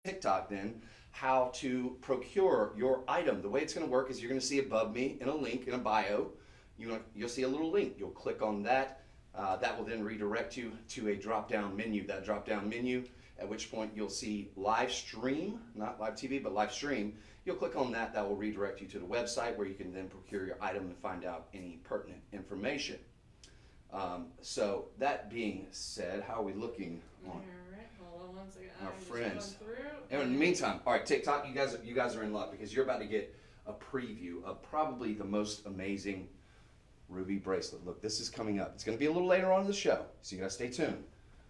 TikTok then how to procure your item. The way it's going to work is you're going to see above me in a link in a bio. You'll see a little link. You'll click on that. That will then redirect you to a drop-down menu. That drop-down menu, at which point you'll see live stream, not live TV, but live stream. You'll click on that. That will redirect you to the website where you can then procure your item and find out any pertinent information. So that being said, how are we looking on? All right, hold on one second. Our I'm friends. Just going through. And in the meantime, all right, TikTok, you guys are in luck because you're about to get a preview of probably the most amazing ruby bracelet. Look, this is coming up. It's going to be a little later on in the show, so you got to stay tuned.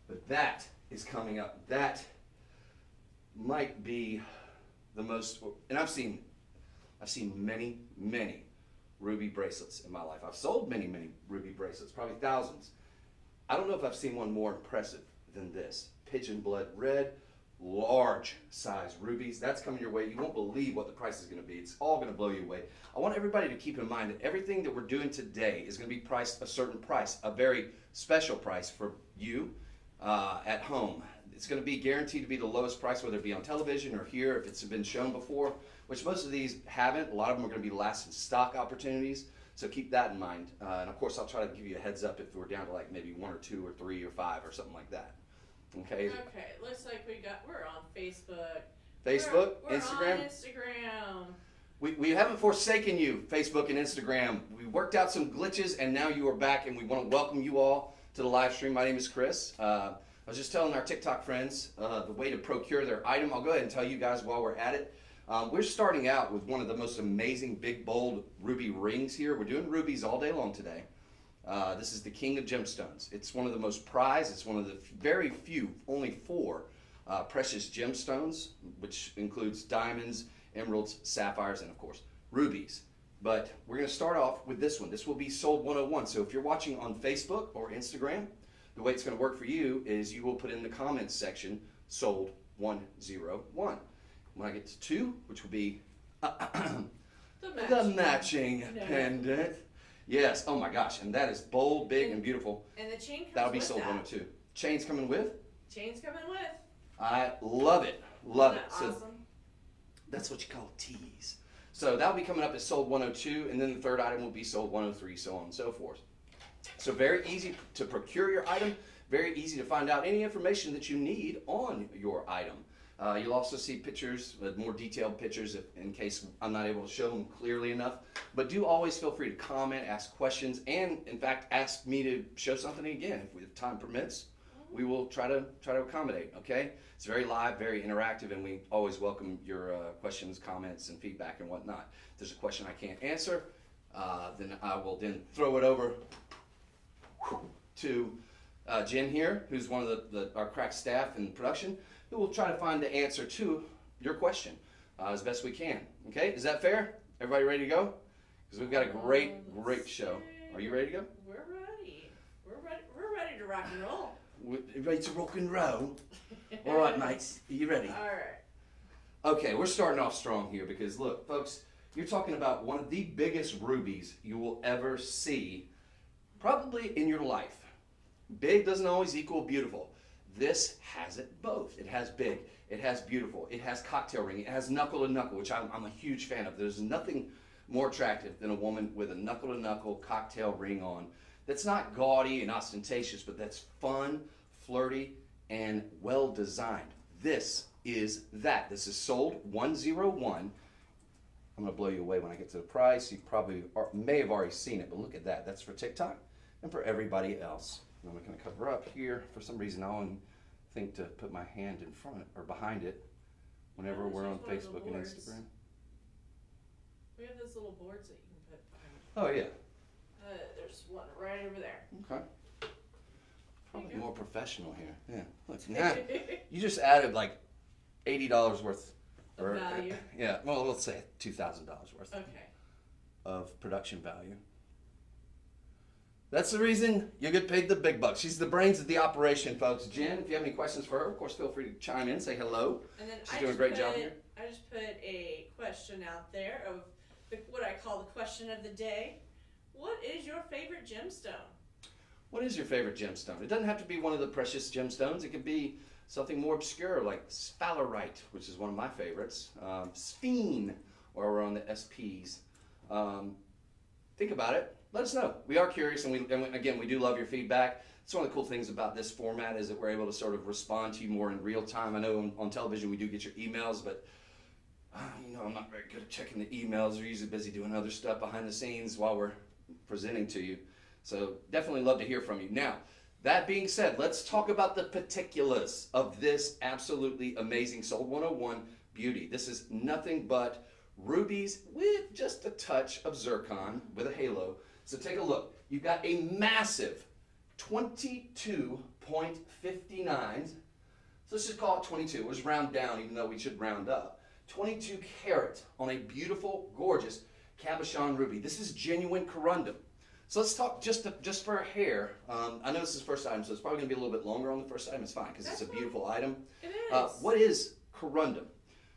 But that is coming up. That might be the most, and I've seen many ruby bracelets in my life. I've sold many ruby bracelets, probably thousands. I don't know if I've seen one more impressive than this. Pigeon blood red, large size rubies. That's coming your way. You won't believe what the price is going to be. It's all going to blow you away. I want everybody to keep in mind that everything that we're doing today is going to be priced a certain price, a very special price for you at home. It's going to be guaranteed to be the lowest price, whether it be on television or here, if it's been shown before, which most of these haven't. A lot of them are going to be last in stock opportunities, so keep that in mind. And of course, I'll try to give you a heads up if we're down to like maybe 1 or 2 or 3 or 5 or something like that. Okay. Okay, looks like we're on Facebook. Facebook, we're Instagram. on Instagram. We haven't forsaken you, Facebook and Instagram. We worked out some glitches, and now you are back, and we want to welcome you all to the live stream. My name is Chris. I was just telling our TikTok friends the way to procure their item. I'll go ahead and tell you guys while we're at it. We're starting out with one of the most amazing, big, bold ruby rings here. We're doing rubies all day long today. This is the King of Gemstones. It's one of the most prized. It's one of the very few, only 4 precious gemstones, which includes diamonds, emeralds, sapphires, and of course, rubies. But we're going to start off with this one. This will be sold 101. So if you're watching on Facebook or Instagram, the way it's going to work for you is you will put in the comments section, sold 101. When I get to 2, which will be the matching pendant. Yes, oh my gosh, and that is bold, big, and beautiful. And the chain comes That'll be with sold that. 102. Chains coming with? Chain's coming with. I love it. Love it. Isn't that So awesome? that's what you call a tease. So that'll be coming up as sold 102, and then the third item will be sold 103, so on and so forth. So very easy to procure your item, very easy to find out any information that you need on your item. You'll also see pictures, more detailed pictures in case I'm not able to show them clearly enough. But do always feel free to comment, ask questions, and in fact ask me to show something again. If time permits, we will try to accommodate, okay? It's very live, very interactive, and we always welcome your questions, comments, and feedback and whatnot. If there's a question I can't answer, then I will then throw it over to Jen here, who's one of our crack staff in production, who will try to find the answer to your question as best we can. Okay, is that fair? Everybody ready to go? Because we've got a great show. Are you ready to go? We're ready. We're ready to rock and roll. We're ready to rock and roll? All right, mates, are you ready? All right. Okay, we're starting off strong here because look, folks, you're talking about one of the biggest rubies you will ever see, probably in your life. Big doesn't always equal beautiful. This has it both. It has big, it has beautiful, it has cocktail ring, it has knuckle to knuckle, which I'm a huge fan of. There's nothing more attractive than a woman with a knuckle to knuckle cocktail ring on that's not gaudy and ostentatious, but that's fun, flirty, and well designed. This is that. This is sold 101. I'm going to blow you away when I get to the price. You probably may have already seen it, but look at that. That's for TikTok and for everybody else. I'm going to cover up here. For some reason, I only think to put my hand in front or behind it whenever we're on Facebook and Instagram. We have those little boards that you can put behind. Oh, yeah. There's one right over there. Okay. Probably more professional here. Yeah. Look, now you just added like $80 worth. Of value. Yeah. Well, let's say $2,000 worth Okay. of production value. That's the reason you get paid the big bucks. She's the brains of the operation, folks. Jen, if you have any questions for her, of course, feel free to chime in, say hello. And then She's doing a great job here. I just put a question out there of what I call the question of the day. What is your favorite gemstone? What is your favorite gemstone? It doesn't have to be one of the precious gemstones. It could be something more obscure like sphalerite, which is one of my favorites, sphene, or we're on the SPs. Think about it. Let us know. We are curious, and again, we do love your feedback. It's one of the cool things about this format is that we're able to sort of respond to you more in real time. I know on television we do get your emails, but I'm not very good at checking the emails. We're usually busy doing other stuff behind the scenes while we're presenting to you. So definitely love to hear from you. Now, that being said, let's talk about the particulars of this absolutely amazing Sold 101 beauty. This is nothing but rubies with just a touch of zircon with a halo. So take a look. You've got a massive 22.59. So let's just call it 22. We'll just round down, even though we should round up. 22 karat on a beautiful, gorgeous cabochon ruby. This is genuine corundum. So let's talk just for a hair. I know this is the first item, so it's probably going to be a little bit longer on the first item. It's fine because it's a beautiful item. It is. What is corundum?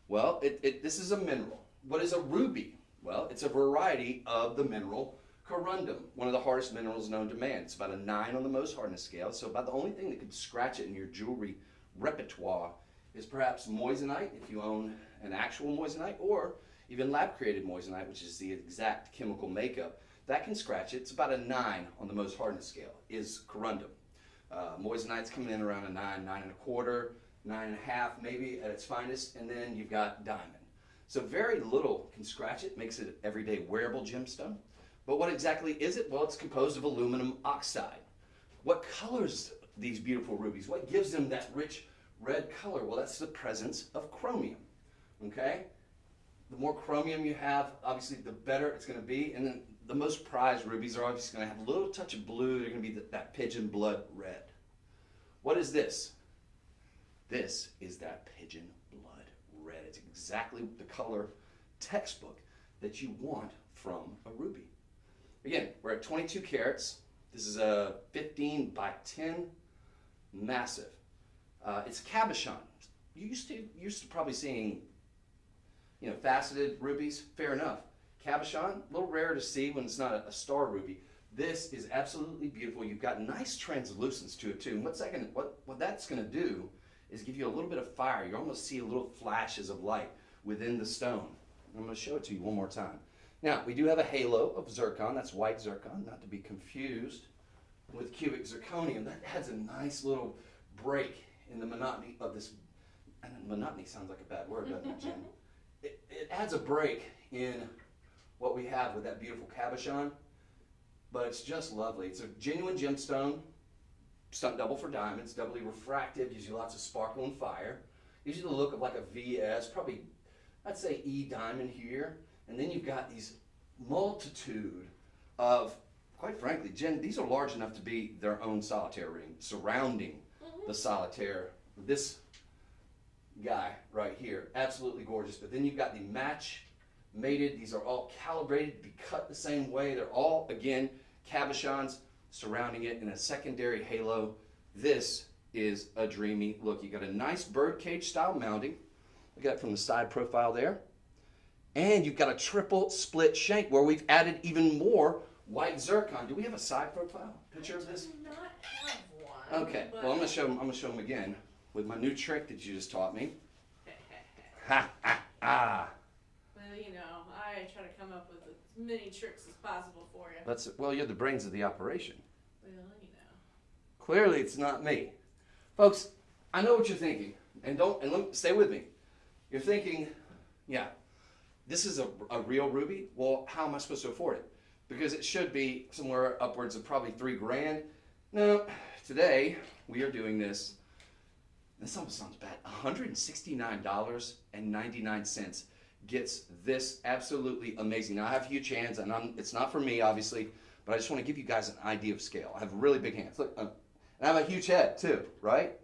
Well, this is a mineral. What is a ruby? Well, it's a variety of the mineral corundum, one of the hardest minerals known to man. It's about a 9 on the most hardness scale, so about the only thing that could scratch it in your jewelry repertoire is perhaps moissanite, if you own an actual moissanite, or even lab-created moissanite, which is the exact chemical makeup. That can scratch it. It's about a 9 on the most hardness scale, is corundum. Moissanite's coming in around a 9, 9.25, 9.5 maybe at its finest, and then you've got diamond. So very little can scratch it, makes it an everyday wearable gemstone. But what exactly is it? Well, it's composed of aluminum oxide. What colors these beautiful rubies? What gives them that rich red color? Well, that's the presence of chromium, okay? The more chromium you have, obviously, the better it's going to be. And then the most prized rubies are obviously going to have a little touch of blue. They're going to be that pigeon blood red. What is this? This is that pigeon blood red. It's exactly the color textbook that you want from a ruby. Again, we're at 22 carats. This is a 15 by 10, massive. It's cabochon. You used to probably seeing, faceted rubies. Fair enough. Cabochon, a little rare to see when it's not a star ruby. This is absolutely beautiful. You've got nice translucence to it too. And what that's going to do is give you a little bit of fire. You almost see little flashes of light within the stone. I'm going to show it to you one more time. Now, we do have a halo of zircon. That's white zircon, not to be confused with cubic zirconium. That adds a nice little break in the monotony of this. And monotony sounds like a bad word, doesn't it, Jen? It adds a break in what we have with that beautiful cabochon, but it's just lovely. It's a genuine gemstone, stunt double for diamonds, doubly refractive, gives you lots of sparkle and fire. Gives you the look of like a VS, probably, I'd say E diamond here. And then you've got these multitude of, quite frankly, Jen, these are large enough to be their own solitaire ring surrounding the solitaire. This guy right here, absolutely gorgeous. But then you've got the match mated. These are all calibrated to be cut the same way. They're all, again, cabochons surrounding it in a secondary halo. This is a dreamy look. You got a nice birdcage style mounting. Look at that from the side profile there. And you've got a triple split shank where we've added even more white zircon. Do we have a side profile picture of this? I do not have one. Okay. Well, I'm gonna show them again with my new trick that you just taught me. Ha ha ha. Well, I try to come up with as many tricks as possible for you. Well, you're the brains of the operation. Well, Clearly, it's not me, folks. I know what you're thinking, and stay with me. You're thinking, yeah. This is a real ruby. Well, how am I supposed to afford it? Because it should be somewhere upwards of probably $3,000. No, today we are doing this. This almost sounds bad. $169.99 gets this absolutely amazing. Now I have huge hands, and it's not for me, obviously, but I just want to give you guys an idea of scale. I have really big hands. Look, and I have a huge head too, right?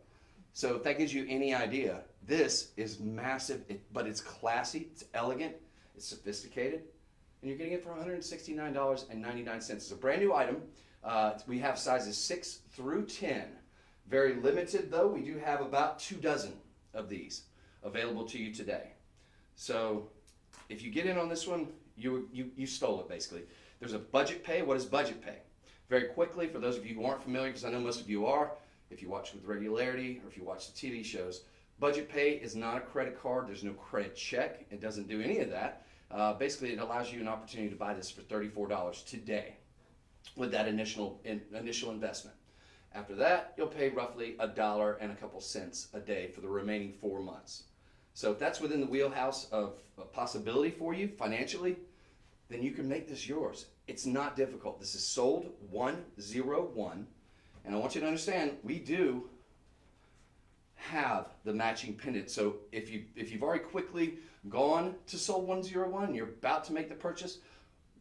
So if that gives you any idea, this is massive, but it's classy, it's elegant. It's sophisticated, and you're getting it for $169.99. It's a brand new item. We have sizes 6 through 10. Very limited, though. We do have about 2 dozen of these available to you today. So if you get in on this one, you stole it, basically. There's a budget pay. What is budget pay? Very quickly, for those of you who aren't familiar, because I know most of you are, if you watch with regularity, or if you watch the TV shows, budget pay is not a credit card. There's no credit check. It doesn't do any of that. Basically, it allows you an opportunity to buy this for $34 today with that initial investment. After that, you'll pay roughly $1 and a couple cents a day for the remaining 4 months. So if that's within the wheelhouse of a possibility for you financially, then you can make this yours. It's not difficult. This is sold 101, and I want you to understand we do have the matching pendant. So if you've already quickly gone to sold 101 and you're about to make the purchase,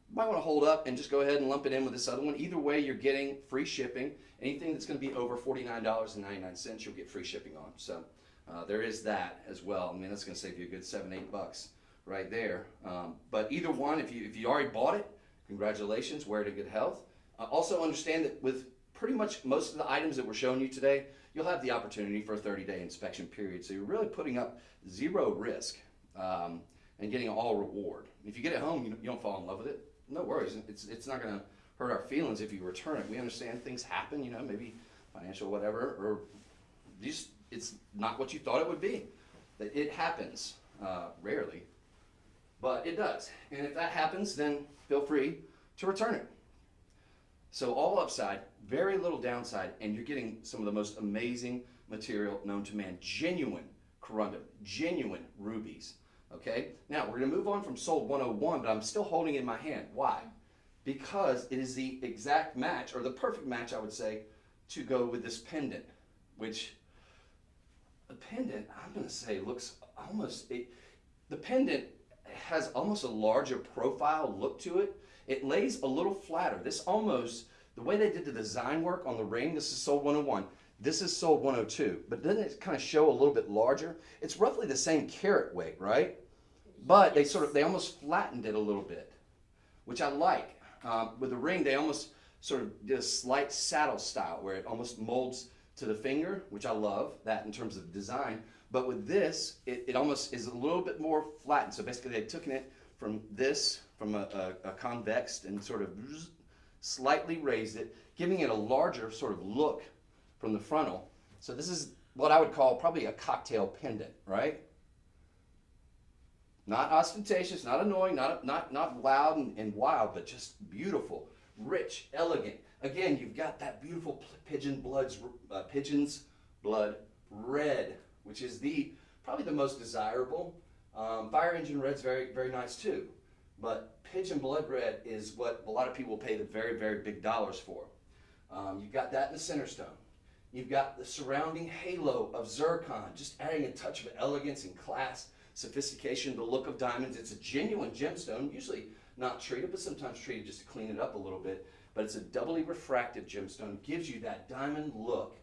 you might want to hold up and just go ahead and lump it in with this other one. Either way, you're getting free shipping. Anything that's going to be over $49.99, you'll get free shipping on. So there is that as well. I mean, that's going to save you a good $7-8 right there. But either one, if you already bought it, congratulations, wear it in good health. Also understand that with pretty much most of the items that we're showing you today, you'll have the opportunity for a 30-day inspection period. So you're really putting up zero risk and getting all reward. If you get it home, you don't fall in love with it, no worries. It's not going to hurt our feelings if you return it. We understand things happen, maybe financial whatever, or it's not what you thought it would be. It happens rarely, but it does. And if that happens, then feel free to return it. So all upside, very little downside, and you're getting some of the most amazing material known to man. Genuine corundum, genuine rubies. Okay? Now, we're going to move on from sold 101, but I'm still holding it in my hand. Why? Because it is the exact match, or the perfect match, I would say, to go with this pendant, which the pendant, I'm going to say, looks almost, the pendant has almost a larger profile look to it. It lays a little flatter. This almost, the way they did the design work on the ring, this is sold 101. This is sold 102, but doesn't it kind of show a little bit larger? It's roughly the same carat weight, right? But they almost flattened it a little bit, which I like. With the ring, they almost sort of did a slight saddle style where it almost molds to the finger, which I love that in terms of design. But with this, it almost is a little bit more flattened. So basically, they've taken it from a convex and sort of slightly raised it, giving it a larger sort of look from the frontal. So this is what I would call probably a cocktail pendant, right? Not ostentatious, not annoying, not loud and wild, but just beautiful, rich, elegant. Again, you've got that beautiful pigeon's blood red, which is probably the most desirable. Fire engine red's very, very nice too, but pigeon blood red is what a lot of people pay the very, very big dollars for. You've got that in the center stone. You've got the surrounding halo of zircon, just adding a touch of elegance and class, sophistication, the look of diamonds. It's a genuine gemstone, usually not treated, but sometimes treated just to clean it up a little bit. But it's a doubly refractive gemstone, gives you that diamond look.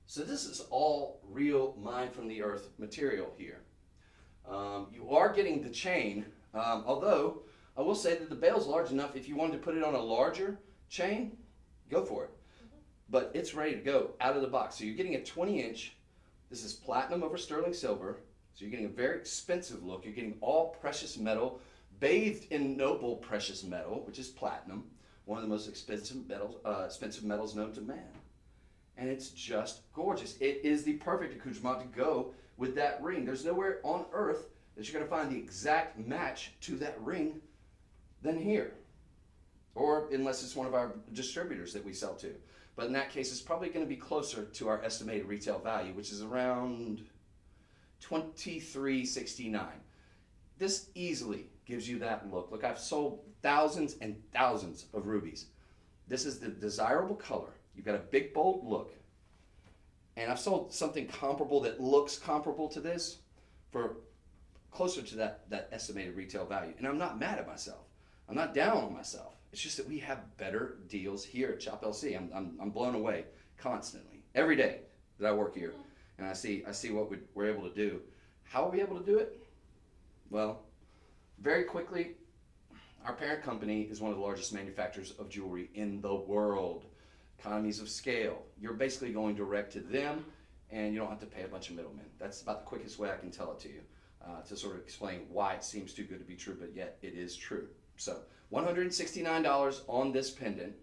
So this is all real mine from the earth material here. You are getting the chain, although I will say that the bail's large enough. If you wanted to put it on a larger chain, go for it. But it's ready to go out of the box. So you're getting a 20-inch. This is platinum over sterling silver. So you're getting a very expensive look. You're getting all precious metal, bathed in noble precious metal, which is platinum, one of the most expensive metals known to man. And it's just gorgeous. It is the perfect accoutrement to go with that ring. There's nowhere on earth that you're going to find the exact match to that ring than here. Or unless it's one of our distributors that we sell to. But in that case, it's probably going to be closer to our estimated retail value, which is around $23.69. This easily gives you that look. Look, I've sold thousands and thousands of rubies. This is the desirable color. You've got a big, bold look. And I've sold something comparable that looks comparable to this for closer to that estimated retail value. And I'm not mad at myself. I'm not down on myself. It's just that we have better deals here at Shop LC. I'm blown away constantly, every day that I work here. And I see what we're able to do. How are we able to do it? Well, very quickly, our parent company is one of the largest manufacturers of jewelry in the world. Economies of scale. You're basically going direct to them, and you don't have to pay a bunch of middlemen. That's about the quickest way I can tell it to you, to sort of explain why it seems too good to be true, but yet it is true. So $169 on this pendant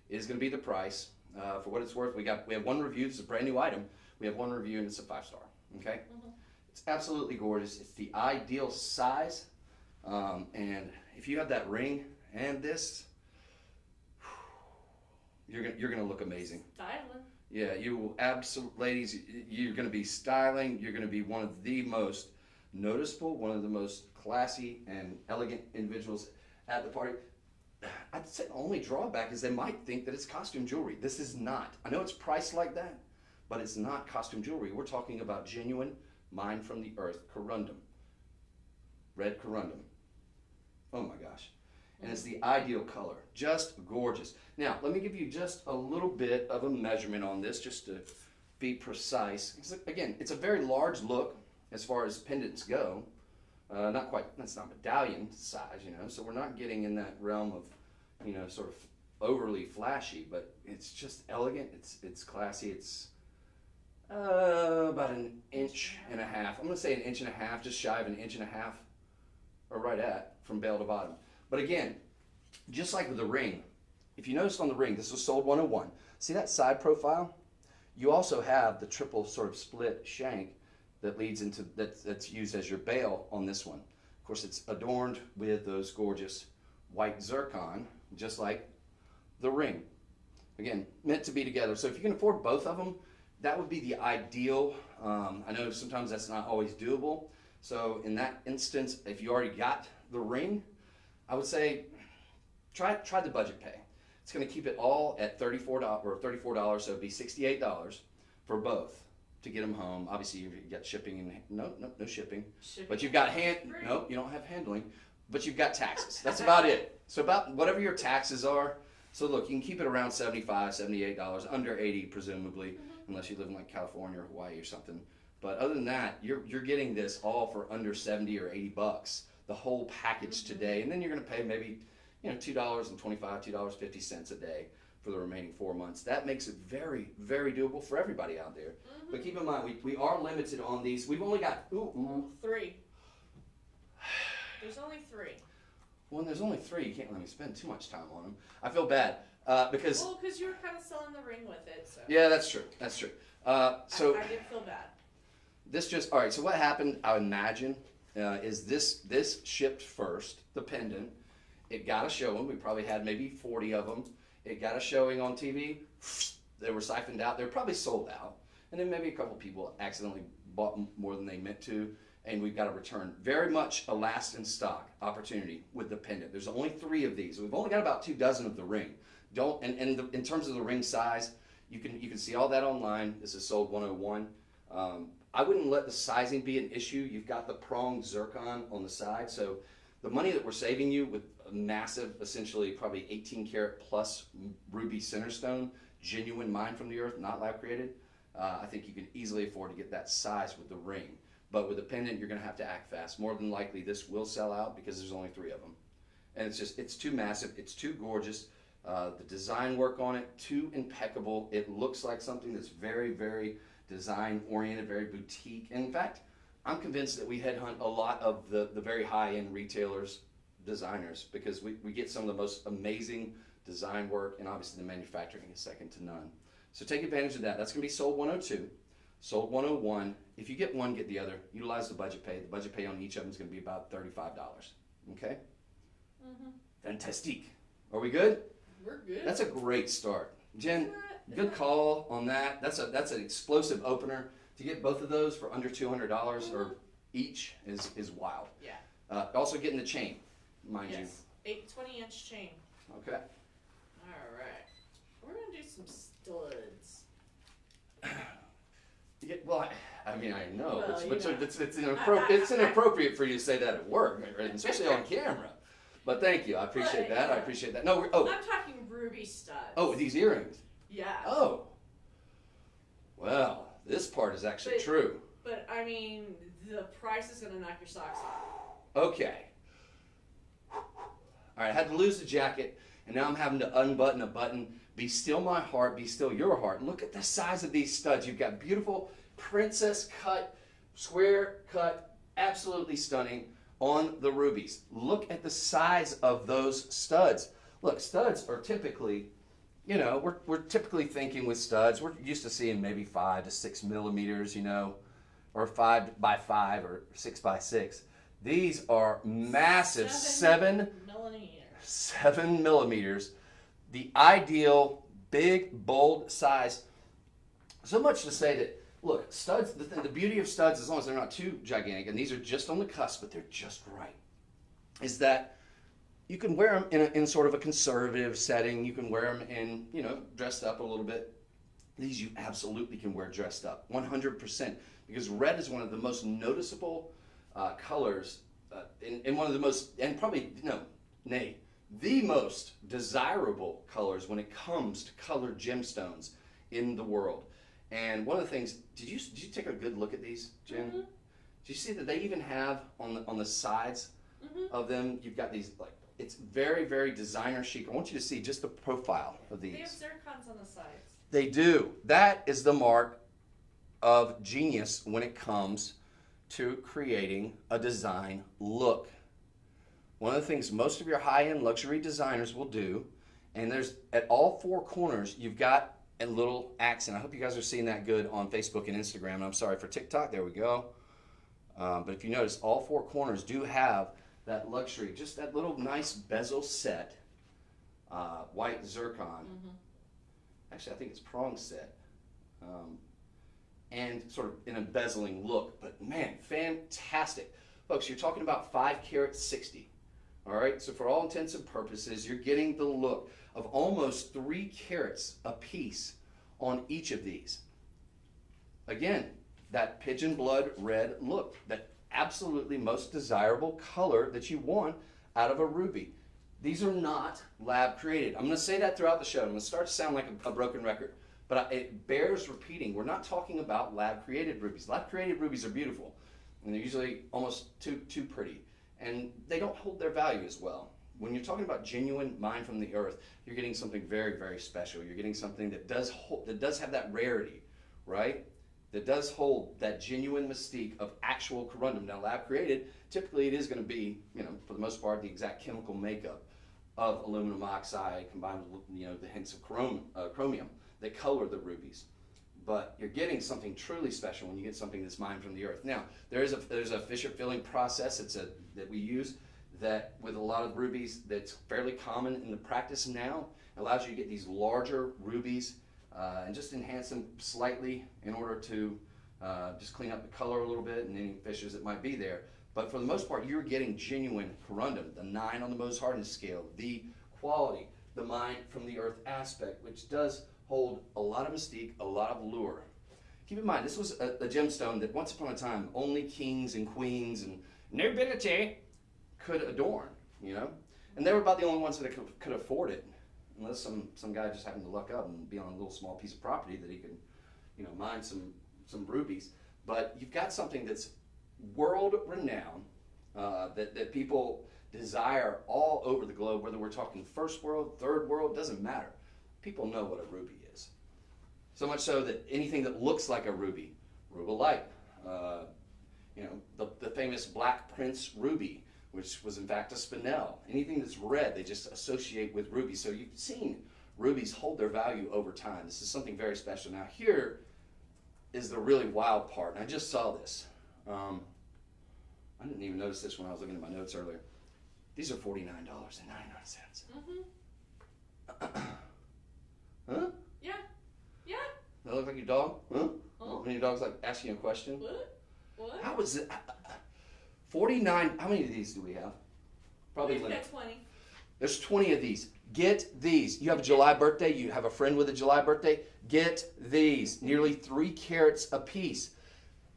is going to be the price. For what it's worth, we have one review. It's a brand new item. We have one review, and it's a 5-star. Okay, it's absolutely gorgeous. It's the ideal size, and if you have that ring and this, you're gonna look amazing. Styling. Yeah, you will absolutely, ladies. You're gonna be styling. You're gonna be one of the most noticeable, one of the most classy and elegant individuals at the party. I'd say the only drawback is they might think that it's costume jewelry. This is not. I know it's priced like that, but it's not costume jewelry. We're talking about genuine, mined from the earth corundum. Red corundum. Oh my gosh. And it's the ideal color. Just gorgeous. Now, let me give you just a little bit of a measurement on this, just to be precise. Again, it's a very large look as far as pendants go. Not quite, that's not medallion size, you know, so we're not getting in that realm of, you know, sort of overly flashy, but it's just elegant, it's classy, it's about an inch and a half. I'm going to say an inch and a half, just shy of an inch and a half, or right at, from bell to bottom. But again, just like with the ring, if you noticed on the ring, this was sold 101. See that side profile? You also have the triple sort of split shank that leads into, that's used as your bail on this one. Of course, it's adorned with those gorgeous white zircon, just like the ring. Again, meant to be together. So if you can afford both of them, that would be the ideal. I know sometimes that's not always doable. So in that instance, if you already got the ring, I would say try the budget pay. It's going to keep it all at $34, so it'd be $68 for both to get them home. Obviously, you get shipping and no shipping. But you've got no, you don't have handling, but you've got taxes. That's about it. So about whatever your taxes are. So look, you can keep it around $75, $78, under $80 presumably, unless you live in like California or Hawaii or something. But other than that, you're getting this all for under 70 or 80 bucks. The whole package today, and then you're going to pay maybe, you know, $2.25, $2.50 a day for the remaining 4 months. That makes it very, very doable for everybody out there. But keep in mind, we are limited on these. We've only got 3. There's only 3. When there's only 3, you can't let me spend too much time on them. I feel bad because. Well, because you were kind of selling the ring with it. So. Yeah, that's true. That's true. So I did feel bad. This just all right. So what happened? I imagine. Is this shipped first, the pendant. It got a showing. We probably had maybe 40 of them. It got a showing on TV. They were siphoned out. They were probably sold out. And then maybe a couple people accidentally bought more than they meant to, and we've got to return. Very much a last in stock opportunity with the pendant. There's only 3 of these. We've only got about 24 of the ring. In terms of the ring size, you can see all that online. This is sold 101. I wouldn't let the sizing be an issue. You've got the pronged zircon on the side, so the money that we're saving you with a massive, essentially probably 18 karat plus ruby center stone, genuine mined from the earth, not lab created, I think you can easily afford to get that size with the ring. But with the pendant, you're going to have to act fast. More than likely, this will sell out because there's only 3 of them. And it's too massive, it's too gorgeous. The design work on it, too impeccable. It looks like something that's very, very design oriented, very boutique. And in fact, I'm convinced that we headhunt a lot of the very high-end retailers, designers, because we get some of the most amazing design work, and obviously the manufacturing is second to none. So take advantage of that. That's going to be sold 102, sold 101. If you get one, get the other. Utilize the budget pay. The budget pay on each of them is going to be about $35. Okay? Fantastique. Are we good? We're good. That's a great start. Jen, good call on that. That's an explosive opener. To get both of those for under $200 or each is wild. Yeah. Also getting the chain, mind you. 20-inch chain. Okay. All right. We're gonna do some studs. Yeah, well, I mean, I know, Well, it's inappropriate for you to say that at work, right? Especially on camera. But thank you, I appreciate that. Yeah. I appreciate that. No, I'm talking ruby studs. Oh, these earrings. Yeah. Oh. Well, this part is actually true. But I mean, the price is gonna knock your socks off. Okay. All right, I had to lose the jacket, and now I'm having to unbutton a button. Be still my heart, be still your heart. Look at the size of these studs. You've got beautiful princess cut, square cut, absolutely stunning on the rubies. Look at the size of those studs. Look, studs are typically, you know, we're typically thinking with studs, we're used to seeing maybe 5 to 6 millimeters, you know, or 5 by 5 or 6 by 6. These are massive, 7 millimeters, the ideal big, bold size. So much to say that, look, studs, the beauty of studs, as long as they're not too gigantic, and these are just on the cusp, but they're just right, is that you can wear them in sort of a conservative setting. You can wear them in, you know, dressed up a little bit. These you absolutely can wear dressed up, 100%, because red is one of the most noticeable colors, and one of the most, and probably, the most desirable colors when it comes to colored gemstones in the world. And one of the things, did you take a good look at these, Jen? Mm-hmm. Did you see that they even have on the sides of them, you've got these, like, it's very, very designer chic. I want you to see just the profile of these. They have zircons on the sides. They do. That is the mark of genius when it comes to creating a design look. One of the things most of your high-end luxury designers will do, and there's at all 4 corners, you've got a little accent. I hope you guys are seeing that good on Facebook and Instagram. And I'm sorry for TikTok. There we go. But if you notice, all 4 corners do have that luxury, just that little nice bezel set, white zircon. Mm-hmm. Actually, I think it's prong set. And sort of an embezzling look. But man, fantastic. Folks, you're talking about 5 carat 60. All right, so for all intents and purposes, you're getting the look of almost 3 carats a piece on each of these. Again, that pigeon blood red look, that absolutely most desirable color that you want out of a ruby. These are not lab created. I'm going to say that throughout the show. I'm going to start to sound like a broken record, but it bears repeating. We're not talking about lab created rubies. Lab created rubies are beautiful, and they're usually almost too pretty, and they don't hold their value as well. When you're talking about genuine mined from the earth, you're getting something very, very special. You're getting something that does have that rarity, right? That does hold that genuine mystique of actual corundum. Now, lab created, typically it is going to be, you know, for the most part, the exact chemical makeup of aluminum oxide combined with, you know, the hints of chromium that color the rubies. But you're getting something truly special when you get something that's mined from the earth. Now, there's a fissure filling process that we use that with a lot of rubies that's fairly common in the practice now. It allows you to get these larger rubies and just enhance them slightly in order to just clean up the color a little bit and any fissures that might be there. But for the most part, you're getting genuine corundum, the 9 on the Mohs hardness scale, the quality, the mined from the earth aspect, which does hold a lot of mystique, a lot of lure. Keep in mind, this was a gemstone that once upon a time only kings and queens and nobility could adorn, you know? And they were about the only ones that could afford it, unless some guy just happened to luck up and be on a little small piece of property that he could, you know, mine some rubies. But you've got something that's world renowned, that people desire all over the globe, whether we're talking first world, third world, doesn't matter. People know what a ruby is. So much so that anything that looks like a ruby, rubellite, you know, the famous Black Prince ruby, which was in fact a spinel. Anything that's red, they just associate with rubies. So you've seen rubies hold their value over time. This is something very special. Now here is the really wild part, and I just saw this. I didn't even notice this when I was looking at my notes earlier. These are $49.99. Mm-hmm. Huh? Yeah. Yeah. That look like your dog? Huh? Oh. When your dog's like asking you a question? What? How is it? 49, how many of these do we have? Probably We've got 20. There's 20 of these. Get these. You have a July birthday, you have a friend with a July birthday, get these. Nearly 3 carats a piece.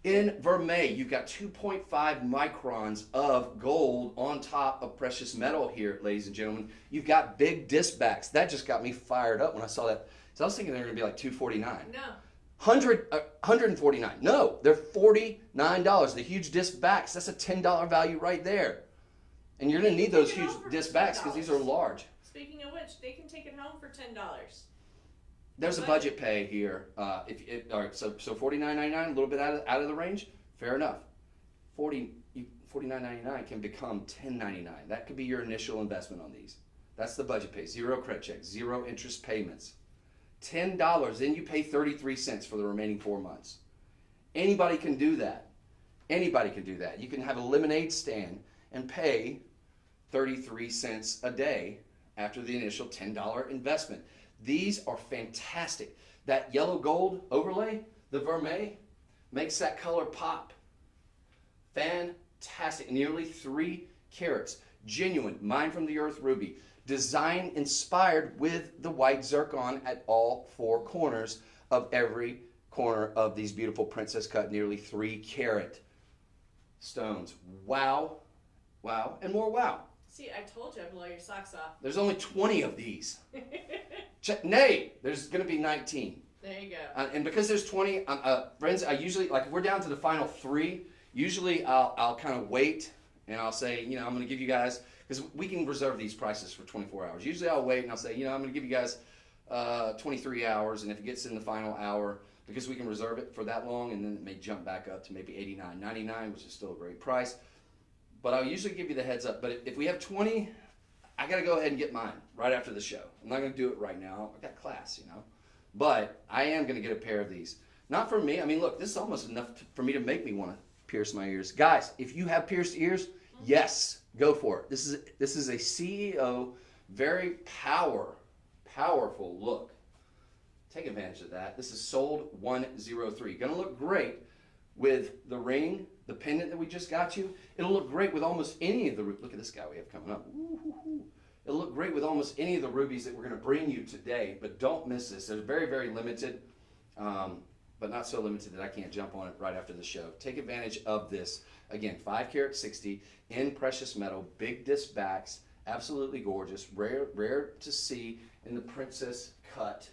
In vermeil, you've got 2.5 microns of gold on top of precious metal here, ladies and gentlemen. You've got big disc backs. That just got me fired up when I saw that. So I was thinking they were going to be like $249. No. 149. No, they're $49. The huge disc backs, that's a $10 value right there. And you're going to need those huge disc backs because these are large. Speaking of which, they can take it home for $10. There's a budget pay here. All right, so $49.99, a little bit out of the range. Fair enough. $49.99 can become $10.99. That could be your initial investment on these. That's the budget pay. 0 credit checks, 0 interest payments. $10, then you pay 33 cents for the remaining 4 months. Anybody can do that. Anybody can do that. You can have a lemonade stand and pay 33 cents a day after the initial $10 investment. These are fantastic. That yellow gold overlay, the vermeil, makes that color pop. Fantastic. Nearly 3 carats. Genuine, mine from the earth ruby. Design inspired with the white zircon at all 4 corners of every corner of these beautiful princess cut, nearly 3 carat stones. Wow, wow, and more wow. See, I told you I'd blow your socks off. There's only 20 of these. Nay, there's going to be 19. There you go. And because there's 20, friends, I usually, like, if we're down to the final 3, usually I'll kind of wait and I'll say, I'm going to give you guys, because we can reserve these prices for 24 hours. Usually I'll wait and I'll say, I'm going to give you guys 23 hours, and if it gets in the final hour, because we can reserve it for that long, and then it may jump back up to maybe $89.99, which is still a great price. But I'll usually give you the heads up. But if we have 20, I got to go ahead and get mine right after the show. I'm not going to do it right now. I got class, But I am going to get a pair of these. Not for me. I mean, look, this is almost enough for me to make me want to pierce my ears. Guys, if you have pierced ears, yes, go for it. This is a CEO, very powerful look. Take advantage of that. This is sold 103. Going to look great with the ring, the pendant that we just got you. It'll look great with almost any of the, look at this guy we have coming up. It'll look great with almost any of the rubies that we're going to bring you today, but don't miss this. They're very, very limited, but not so limited that I can't jump on it right after the show. Take advantage of this. Again, 5 carat 60 in precious metal, big disc backs, absolutely gorgeous, rare to see in the princess cut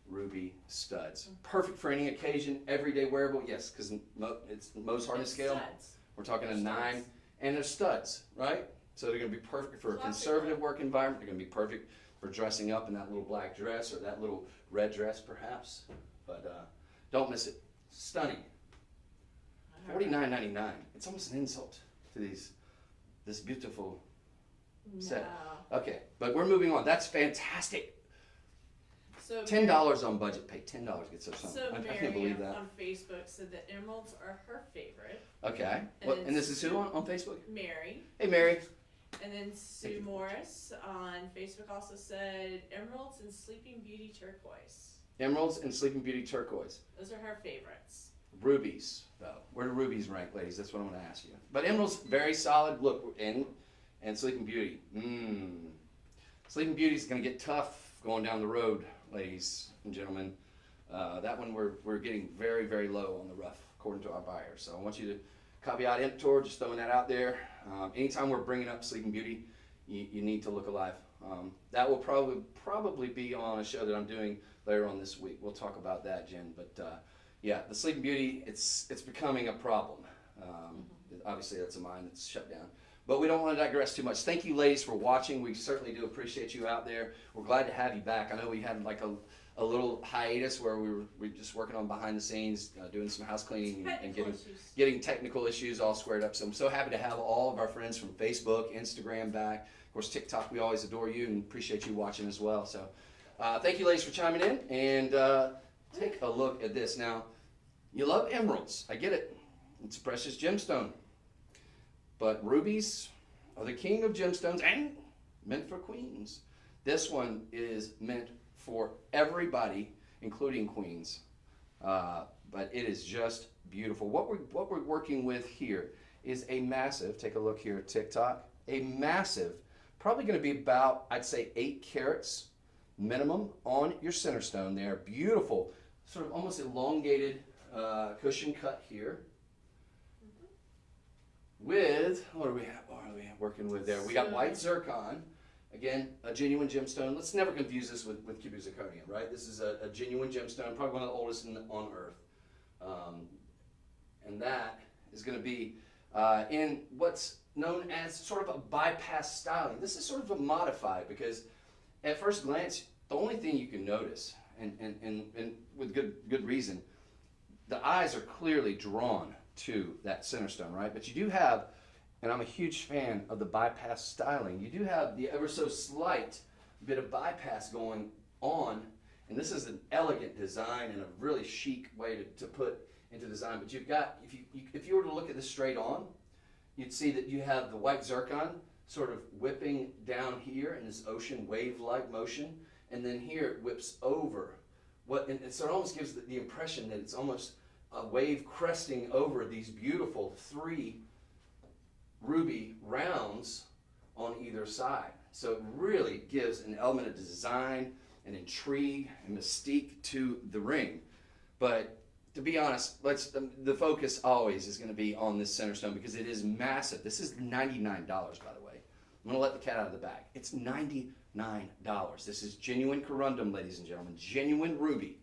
ruby studs. Perfect for any occasion, everyday wearable. Yes, because it's Mohs hardness scale. Studs. We're talking a They're 9, studs. and they're studs, right? So they're going to be perfect for a conservative work environment. They're going to be perfect for dressing up in that little black dress or that little red dress, perhaps. But don't miss it. Stunning. $49.99. It's almost an insult to this beautiful set. Okay, but we're moving on. That's fantastic. So $10 on budget pay. $10 gets us something. So I Mary can't believe that. on Facebook said that emeralds are her favorite. Okay. And this is who on Facebook? Mary. Hey, Mary. And then Sue Morris on Facebook also said emeralds and Sleeping Beauty turquoise. Emeralds and Sleeping Beauty turquoise. Those are her favorites. Rubies, though. Where do rubies rank, ladies? That's what I'm going to ask you. But emeralds, very solid. Look, and Sleeping Beauty. Sleeping Beauty is going to get tough going down the road, ladies and gentlemen. That one we're getting very, very low on the rough, according to our buyer. So I want you to caveat emptor, just throwing that out there. Anytime we're bringing up Sleeping Beauty, you need to look alive. That will probably be on a show that I'm doing later on this week. We'll talk about that, Jen. But yeah, the Sleeping Beauty, it's becoming a problem. Obviously, that's a mine that's shut down. But we don't want to digress too much. Thank you, ladies, for watching. We certainly do appreciate you out there. We're glad to have you back. I know we had like a little hiatus where we were just working on behind the scenes, doing some house cleaning and getting technical issues all squared up. So I'm so happy to have all of our friends from Facebook, Instagram back. Of course, TikTok, we always adore you and appreciate you watching as well. So thank you, ladies, for chiming in. And take a look at this. Now, you love emeralds. I get it. It's a precious gemstone. But rubies are the king of gemstones and meant for queens. This one is meant for everybody, including queens. But it is just beautiful. What we're working with here is a massive, take a look here at TikTok, a massive, probably going to be about, I'd say 8 carats minimum on your center stone there. Beautiful, sort of almost elongated cushion cut here. With, what are we working with there? We got white zircon. Again, a genuine gemstone. Let's never confuse this with cubic zirconium, right? This is a genuine gemstone, probably one of the oldest on Earth. And that is going to be in what's known as sort of a bypass styling. This is sort of a modified because at first glance, the only thing you can notice, and with good reason, the eyes are clearly drawn to that center stone, right? But you do have, and I'm a huge fan of the bypass styling, you do have the ever so slight bit of bypass going on And this is an elegant design and a really chic way to put into design. But you've got, if you were to look at this straight on, you'd see that you have the white zircon sort of whipping down here in this ocean wave-like motion, and then here it whips over. And so it almost gives the impression that it's almost a wave cresting over these beautiful 3 ruby rounds on either side. So it really gives an element of design and intrigue and mystique to the ring. But to be honest, the focus always is going to be on this center stone because it is massive. This is $99, by the way. I'm going to let the cat out of the bag. It's $99. This is genuine corundum, ladies and gentlemen. Genuine ruby.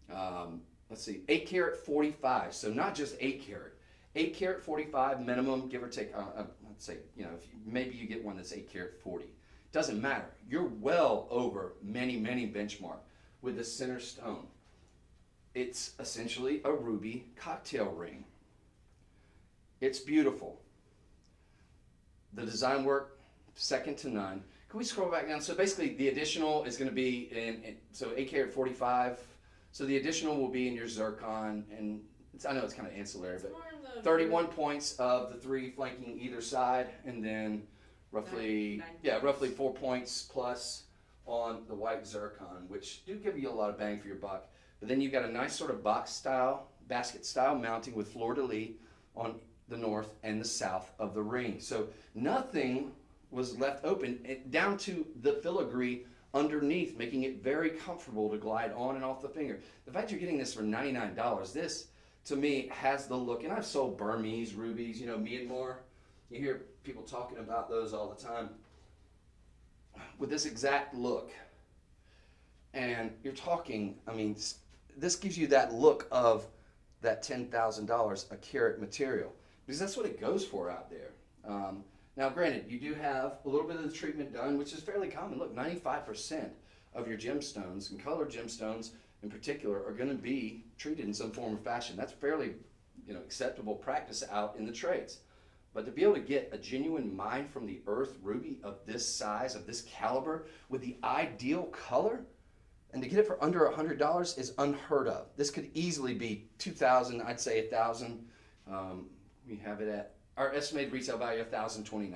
Let's see, 8 karat 45. So not just 8 karat. 8 karat 45 minimum, give or take. Let's say, maybe you get one that's 8 karat 40. Doesn't matter. You're well over many benchmark with the center stone. It's essentially a ruby cocktail ring. It's beautiful. The design work, second to none. Can we scroll back down? So basically the additional is going to be so 8 karat 45. So the additional will be in your zircon, and I know it's kind of ancillary, but 31 points of the 3 flanking either side, and then roughly 4 points plus on the white zircon, which do give you a lot of bang for your buck. But then you've got a nice sort of box style, basket style mounting with fleur-de-lis on the north and the south of the ring. So nothing was left open down to the filigree underneath, making it very comfortable to glide on and off the finger. The fact you're getting this for $99, this to me has the look, and I've sold Burmese rubies, Myanmar. You hear people talking about those all the time. With this exact look, and you're talking, this gives you that look of that $10,000 a carat material, because that's what it goes for out there. Now, granted, you do have a little bit of the treatment done, which is fairly common. Look, 95% of your gemstones, and colored gemstones in particular, are going to be treated in some form or fashion. That's fairly, acceptable practice out in the trades. But to be able to get a genuine mine from the earth ruby of this size, of this caliber, with the ideal color, and to get it for under $100 is unheard of. This could easily be $2,000, I'd say $1,000. We have it at our estimated retail value of $1,029.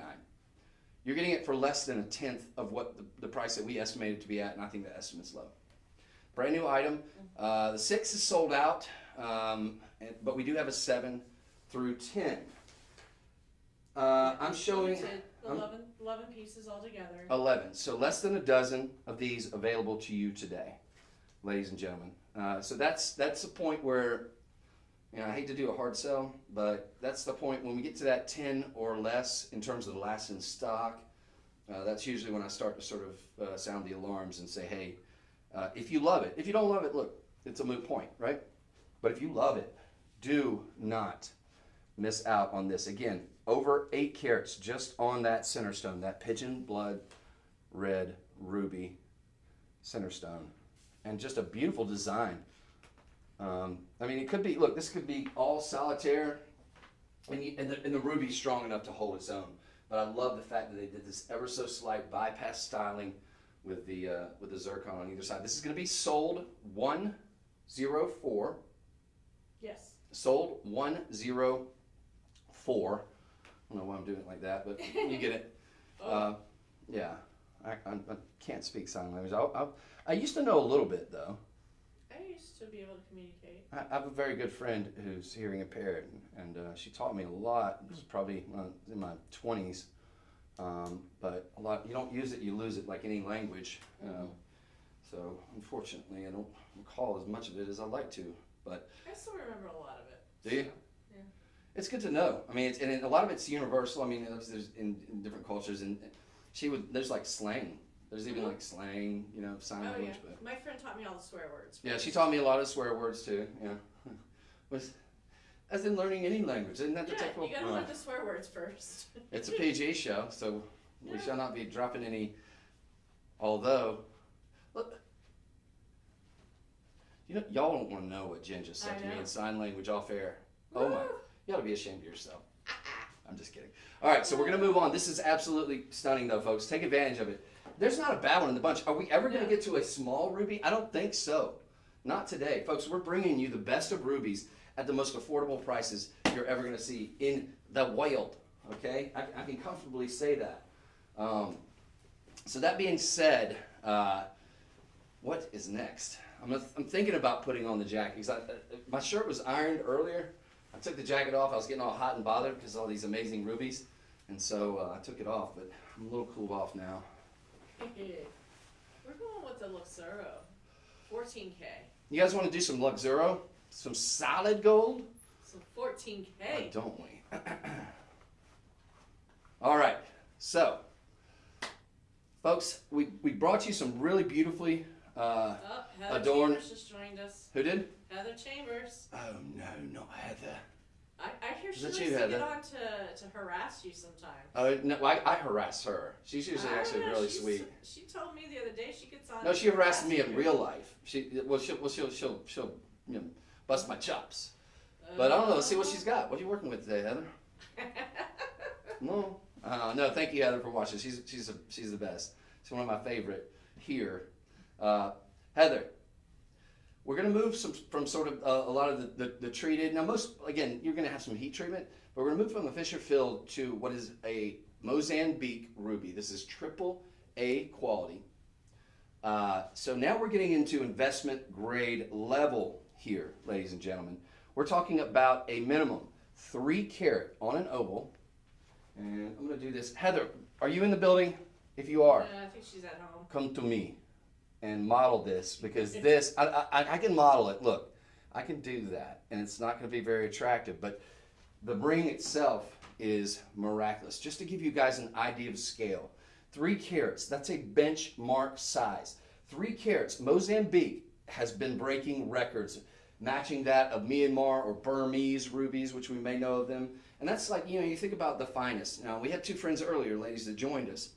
You're getting it for less than a tenth of what the price that we estimated to be at, and I think the estimate's low. Brand new item. The 6 is sold out, but we do have a 7 through 10. I'm showing 11 pieces altogether. 11. So less than a dozen of these available to you today, ladies and gentlemen. So that's the point where, I hate to do a hard sell, but that's the point when we get to that 10 or less in terms of the last in stock. That's usually when I start to sort of sound the alarms and say, hey, if you love it, if you don't love it, look, it's a moot point, right? But if you love it, do not miss out on this. Again, over 8 carats just on that center stone, that pigeon blood red ruby center stone, and just a beautiful design. It could be, look, this could be all solitaire, and the ruby's strong enough to hold its own. But I love the fact that they did this ever so slight bypass styling with the zircon on either side. This is going to be sold 104. Yes. Sold 104. I don't know why I'm doing it like that, but you get it. Yeah, I can't speak sign language. I used to know a little bit, though. I used to be able to communicate. I have a very good friend who's hearing impaired, and she taught me a lot. This was probably in my 20s, but a lot. You don't use it, you lose it, like any language. So unfortunately, I don't recall as much of it as I'd like to. But I still remember a lot of it. Do you? Yeah. It's good to know. And a lot of it's universal. There's in different cultures, and there's like slang. There's even like slang, sign language. Yeah. But my friend taught me all the swear words. Yeah, she taught me a lot of swear words too. Yeah, as in learning any language, isn't that the technical? You gotta learn the swear words first. It's a PG show, so we shall not be dropping any. Although, look, y'all don't want to know what Jen just said to me in sign language off air. Oh my, you ought to be ashamed of yourself. I'm just kidding. All right, so we're gonna move on. This is absolutely stunning, though, folks. Take advantage of it. There's not a bad one in the bunch. Are we ever going to Yeah. get to a small ruby? I don't think so. Not today. Folks, we're bringing you the best of rubies at the most affordable prices you're ever going to see in the wild. Okay? I can comfortably say that. So that being said, what is next? I'm thinking about putting on the jacket because my shirt was ironed earlier. I took the jacket off. I was getting all hot and bothered because of all these amazing rubies. And so I took it off, but I'm a little cooled off now. We're going with the Luxuro. 14K. You guys want to do some Luxuro? Some solid gold? So 14K. Or don't we? All right. So, folks, we brought you some really beautifully Heather adorned. Chambers just joined us. Who did? Heather Chambers. Oh, no, not Heather. I hear she Is that likes you, to Heather? get on to harass you sometimes. Oh, no, I harass her. She's usually I don't actually know, really she's- sweet. She told me the other day she gets on. No, to she harasses harass me in you. real life. She'll bust my chops. But I don't know. Let's see what she's got. What are you working with today, Heather? No. No, thank you, Heather, for watching. She's the best. She's one of my favorite here. Heather, we're going to move from sort of a lot of the treated. Now, again, you're going to have some heat treatment, but we're going to move from the Fisher filled to what is a Mozambique ruby. This is triple A quality. So now we're getting into investment grade level here, ladies and gentlemen. We're talking about a minimum 3 carat on an oval. And I'm going to do this. Heather, are you in the building? If you are, I think she's at home. come to me and model this because this, I can model it. Look, I can do that and it's not going to be very attractive, but the ring itself is miraculous. Just to give you guys an idea of scale, 3 carats, that's a benchmark size. 3 carats, Mozambique has been breaking records, matching that of Myanmar or Burmese rubies, which we may know of them. And that's like, you think about the finest. Now, we had 2 friends earlier, ladies, that joined us,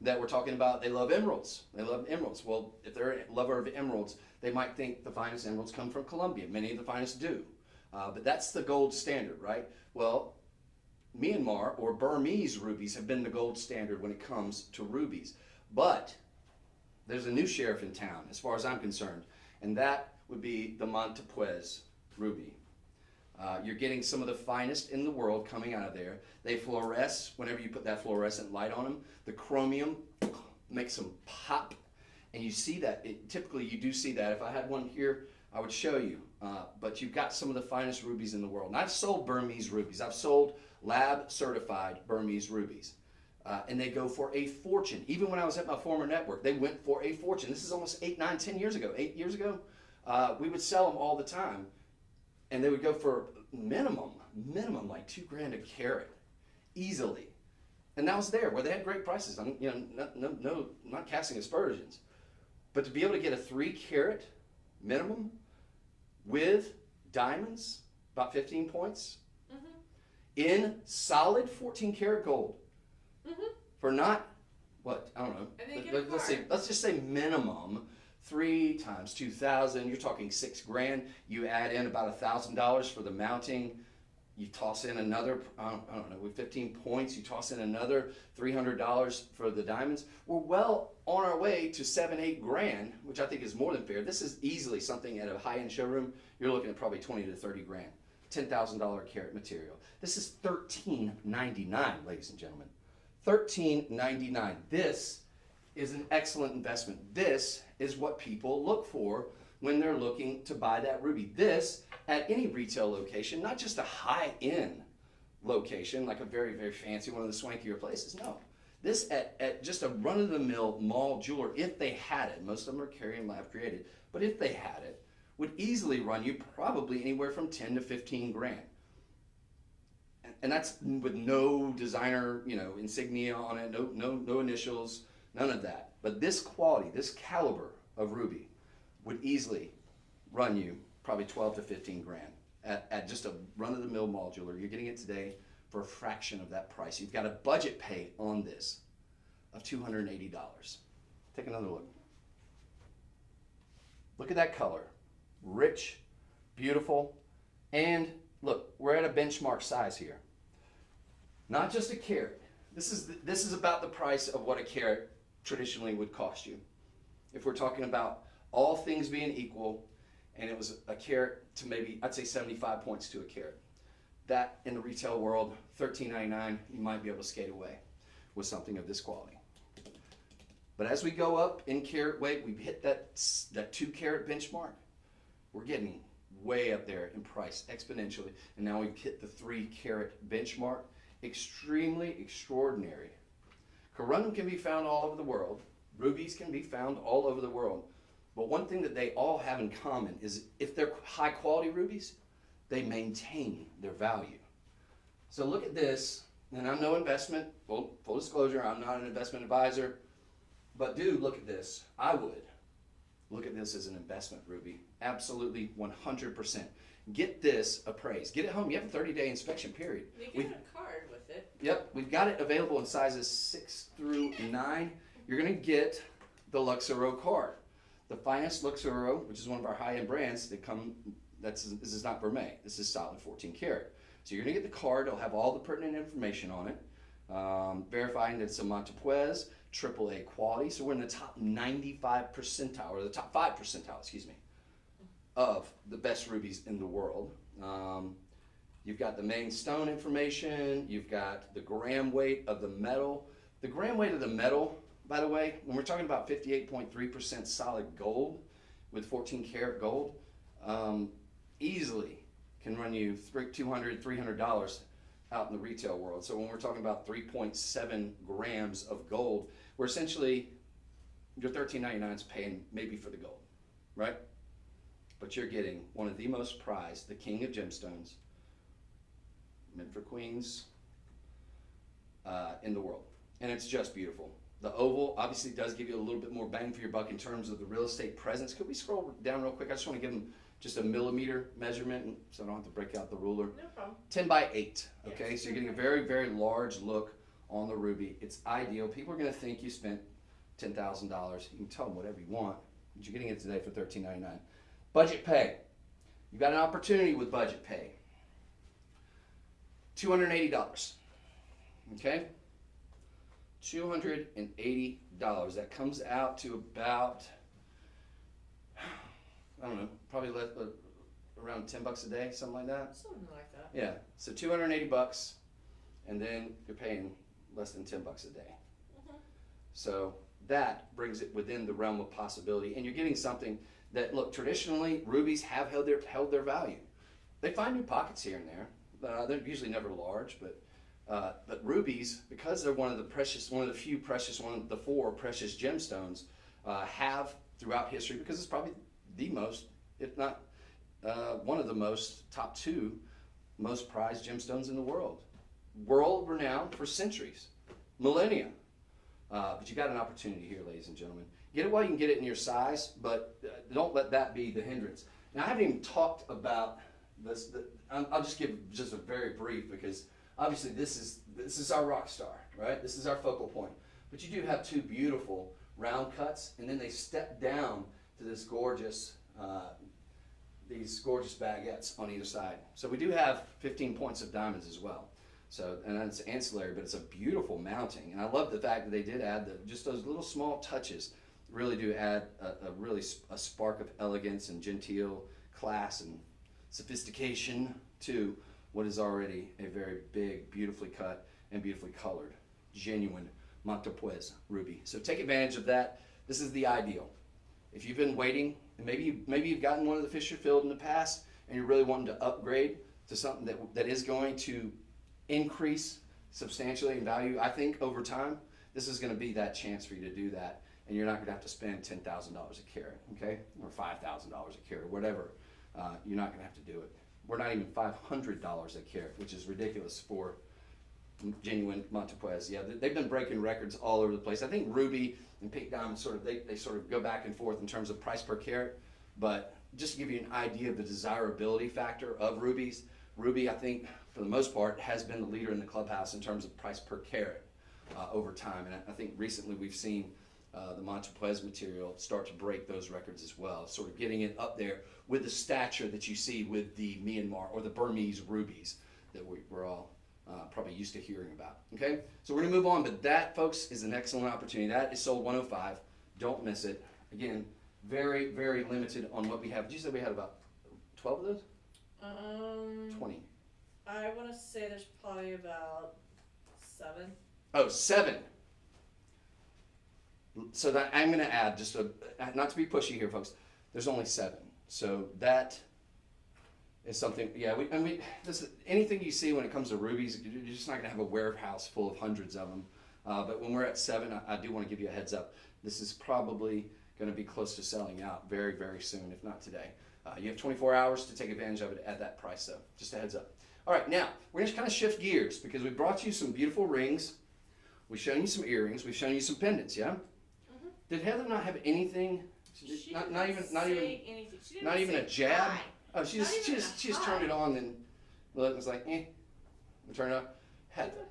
that were talking about they love emeralds. They love emeralds. Well, if they're a lover of emeralds, they might think the finest emeralds come from Colombia. Many of the finest do. But that's the gold standard, right? Well, Myanmar or Burmese rubies have been the gold standard when it comes to rubies. But there's a new sheriff in town, as far as I'm concerned, and that would be the Montepuez ruby. You're getting some of the finest in the world coming out of there. They fluoresce whenever you put that fluorescent light on them. The chromium makes them pop, and you see that. Typically, you do see that. If I had one here, I would show you. But you've got some of the finest rubies in the world. And I've sold Burmese rubies. I've sold lab-certified Burmese rubies. And they go for a fortune. Even when I was at my former network, they went for a fortune. This is almost 8, 9, 10 years ago. 8 years ago, we would sell them all the time. And they would go for minimum like $2,000 a carat, easily. And that was there where they had great prices. I'm, not casting aspersions, but to be able to get a 3 carat minimum with diamonds, about 15 points, in solid 14 karat gold, for not what I don't know. And they get a Let's say card. let's just say minimum 3 times 2,000. You're talking $6,000. You add in about $1,000 for the mounting. You toss in another, I don't know, with 15 points, you toss in another $300 for the diamonds. We're well on our way to $7-8 which I think is more than fair. This is easily something at a high-end showroom. You're looking at probably 20 to 30 grand, $10,000 carat material. This is $13.99, ladies and gentlemen. $13.99. This is an excellent investment. This is what people look for when they're looking to buy that ruby. This at any retail location, not just a high-end location like a very, very fancy one of the swankier places. No, this at just a run-of-the-mill mall jeweler, if they had it, most of them are carrying lab created, but if they had it, would easily run you probably anywhere from 10 to 15 grand. And that's with no designer, insignia on it, no initials, none of that. But this quality, this caliber of ruby would easily run you probably 12 to 15 grand at just a run-of-the-mill mall jeweler. You're getting it today for a fraction of that price. You've got a budget pay on this of $280. Take another look. Look at that color. Rich, beautiful, and look, we're at a benchmark size here. Not just a carat. This is about the price of what a carat traditionally would cost you. If we're talking about all things being equal, and it was a carat to maybe, I'd say 75 points to a carat. That in the retail world, $13.99, you might be able to skate away with something of this quality. But as we go up in carat weight, we've hit that 2 carat benchmark. We're getting way up there in price exponentially. And now we've hit the 3 carat benchmark. Extremely extraordinary. Corundum can be found all over the world. Rubies can be found all over the world. But one thing that they all have in common is if they're high quality rubies, they maintain their value. So look at this, and I'm no investment, full disclosure, I'm not an investment advisor, but do look at this. I would look at this as an investment ruby. Absolutely 100%. Get this appraised. Get it home. You have a 30-day inspection period. You get a card with it. Yep, we've got it available in sizes 6 through 9. You're going to get the Luxuro card. The finest Luxuro, which is one of our high-end brands, this is not gourmet. This is solid 14 karat. So you're going to get the card. It'll have all the pertinent information on it, verifying that it's a Montepuez, AAA quality. So we're in the top 95 percentile, or the top 5 percentile, excuse me, of the best rubies in the world. You've got the main stone information. You've got the gram weight of the metal. The gram weight of the metal, by the way, when we're talking about 58.3% solid gold with 14 karat gold, easily can run you $200, $300 out in the retail world. So when we're talking about 3.7 grams of gold, we're essentially, your $13.99 is paying maybe for the gold, right? But you're getting one of the most prized, the king of gemstones, meant for queens, in the world. And it's just beautiful. The oval obviously does give you a little bit more bang for your buck in terms of the real estate presence. Could we scroll down real quick? I just want to give them just a millimeter measurement so I don't have to break out the ruler. No problem. 10 by 8, okay? Yes. So you're getting a very, very large look on the ruby. It's ideal. People are going to think you spent $10,000. You can tell them whatever you want, but you're getting it today for $13.99. Budget pay. You've got an opportunity with budget pay. $280, okay? $280. That comes out to about, I don't know, probably around $10 a day, something like that. Something like that. Yeah, so $280, and then you're paying less than $10 a day. Mm-hmm. So that brings it within the realm of possibility, and you're getting something that, look, traditionally rubies have held their value. They find new pockets here and there. They're usually never large, but rubies, because they're one of the four precious gemstones, have throughout history, because it's probably the most, if not one of the most, top 2 most prized gemstones in the world. World renowned for centuries, millennia. But you got an opportunity here, ladies and gentlemen. Get it while you can get it in your size, but don't let that be the hindrance. Now, I haven't even talked about this. I'll just give just a very brief, because obviously this is our rock star, right? This is our focal point. But you do have 2 beautiful round cuts, and then they step down to this gorgeous, these gorgeous baguettes on either side. So we do have 15 points of diamonds as well. So, and it's ancillary, but it's a beautiful mounting. And I love the fact that they did add just those little small touches really do add a spark of elegance and genteel class and sophistication to what is already a very big, beautifully cut and beautifully colored, genuine Montepuez ruby. So take advantage of that. This is the ideal. If you've been waiting, and maybe you've gotten one of the Fisher Field in the past, and you're really wanting to upgrade to something that is going to increase substantially in value, I think over time, this is going to be that chance for you to do that, and you're not going to have to spend $10,000 a carat, okay, or $5,000 a carat, or whatever. You're not going to have to do it. We're not even $500 a carat, which is ridiculous for genuine Montepuez. Yeah, they've been breaking records all over the place. I think ruby and pink diamond they sort of go back and forth in terms of price per carat, but just to give you an idea of the desirability factor of rubies, ruby, I think, for the most part, has been the leader in the clubhouse in terms of price per carat over time. And I think recently we've seen the Montepuez material start to break those records as well, sort of getting it up there with the stature that you see with the Myanmar or the Burmese rubies that we're all probably used to hearing about. Okay, so we're gonna move on, but that, folks, is an excellent opportunity. That is sold 105. Don't miss it. Again, very, very limited on what we have. Did you say we had about 12 of those? 20. I want to say there's probably about 7. Oh, 7. So that I'm going to add not to be pushy here, folks. There's only 7. So that is something. Yeah, anything you see when it comes to rubies, you're just not going to have a warehouse full of hundreds of them. But when we're at 7, I do want to give you a heads up. This is probably going to be close to selling out very, very soon, if not today. You have 24 hours to take advantage of it at that price, though. Just a heads up. All right, now we're going to kind of shift gears because we brought you some beautiful rings. We've shown you some earrings. We've shown you some pendants. Yeah. Mm-hmm. Did Heather not have anything? Not even a jab. Hi. Oh, she just turned it on and it was like, eh. We turn it on. Heather,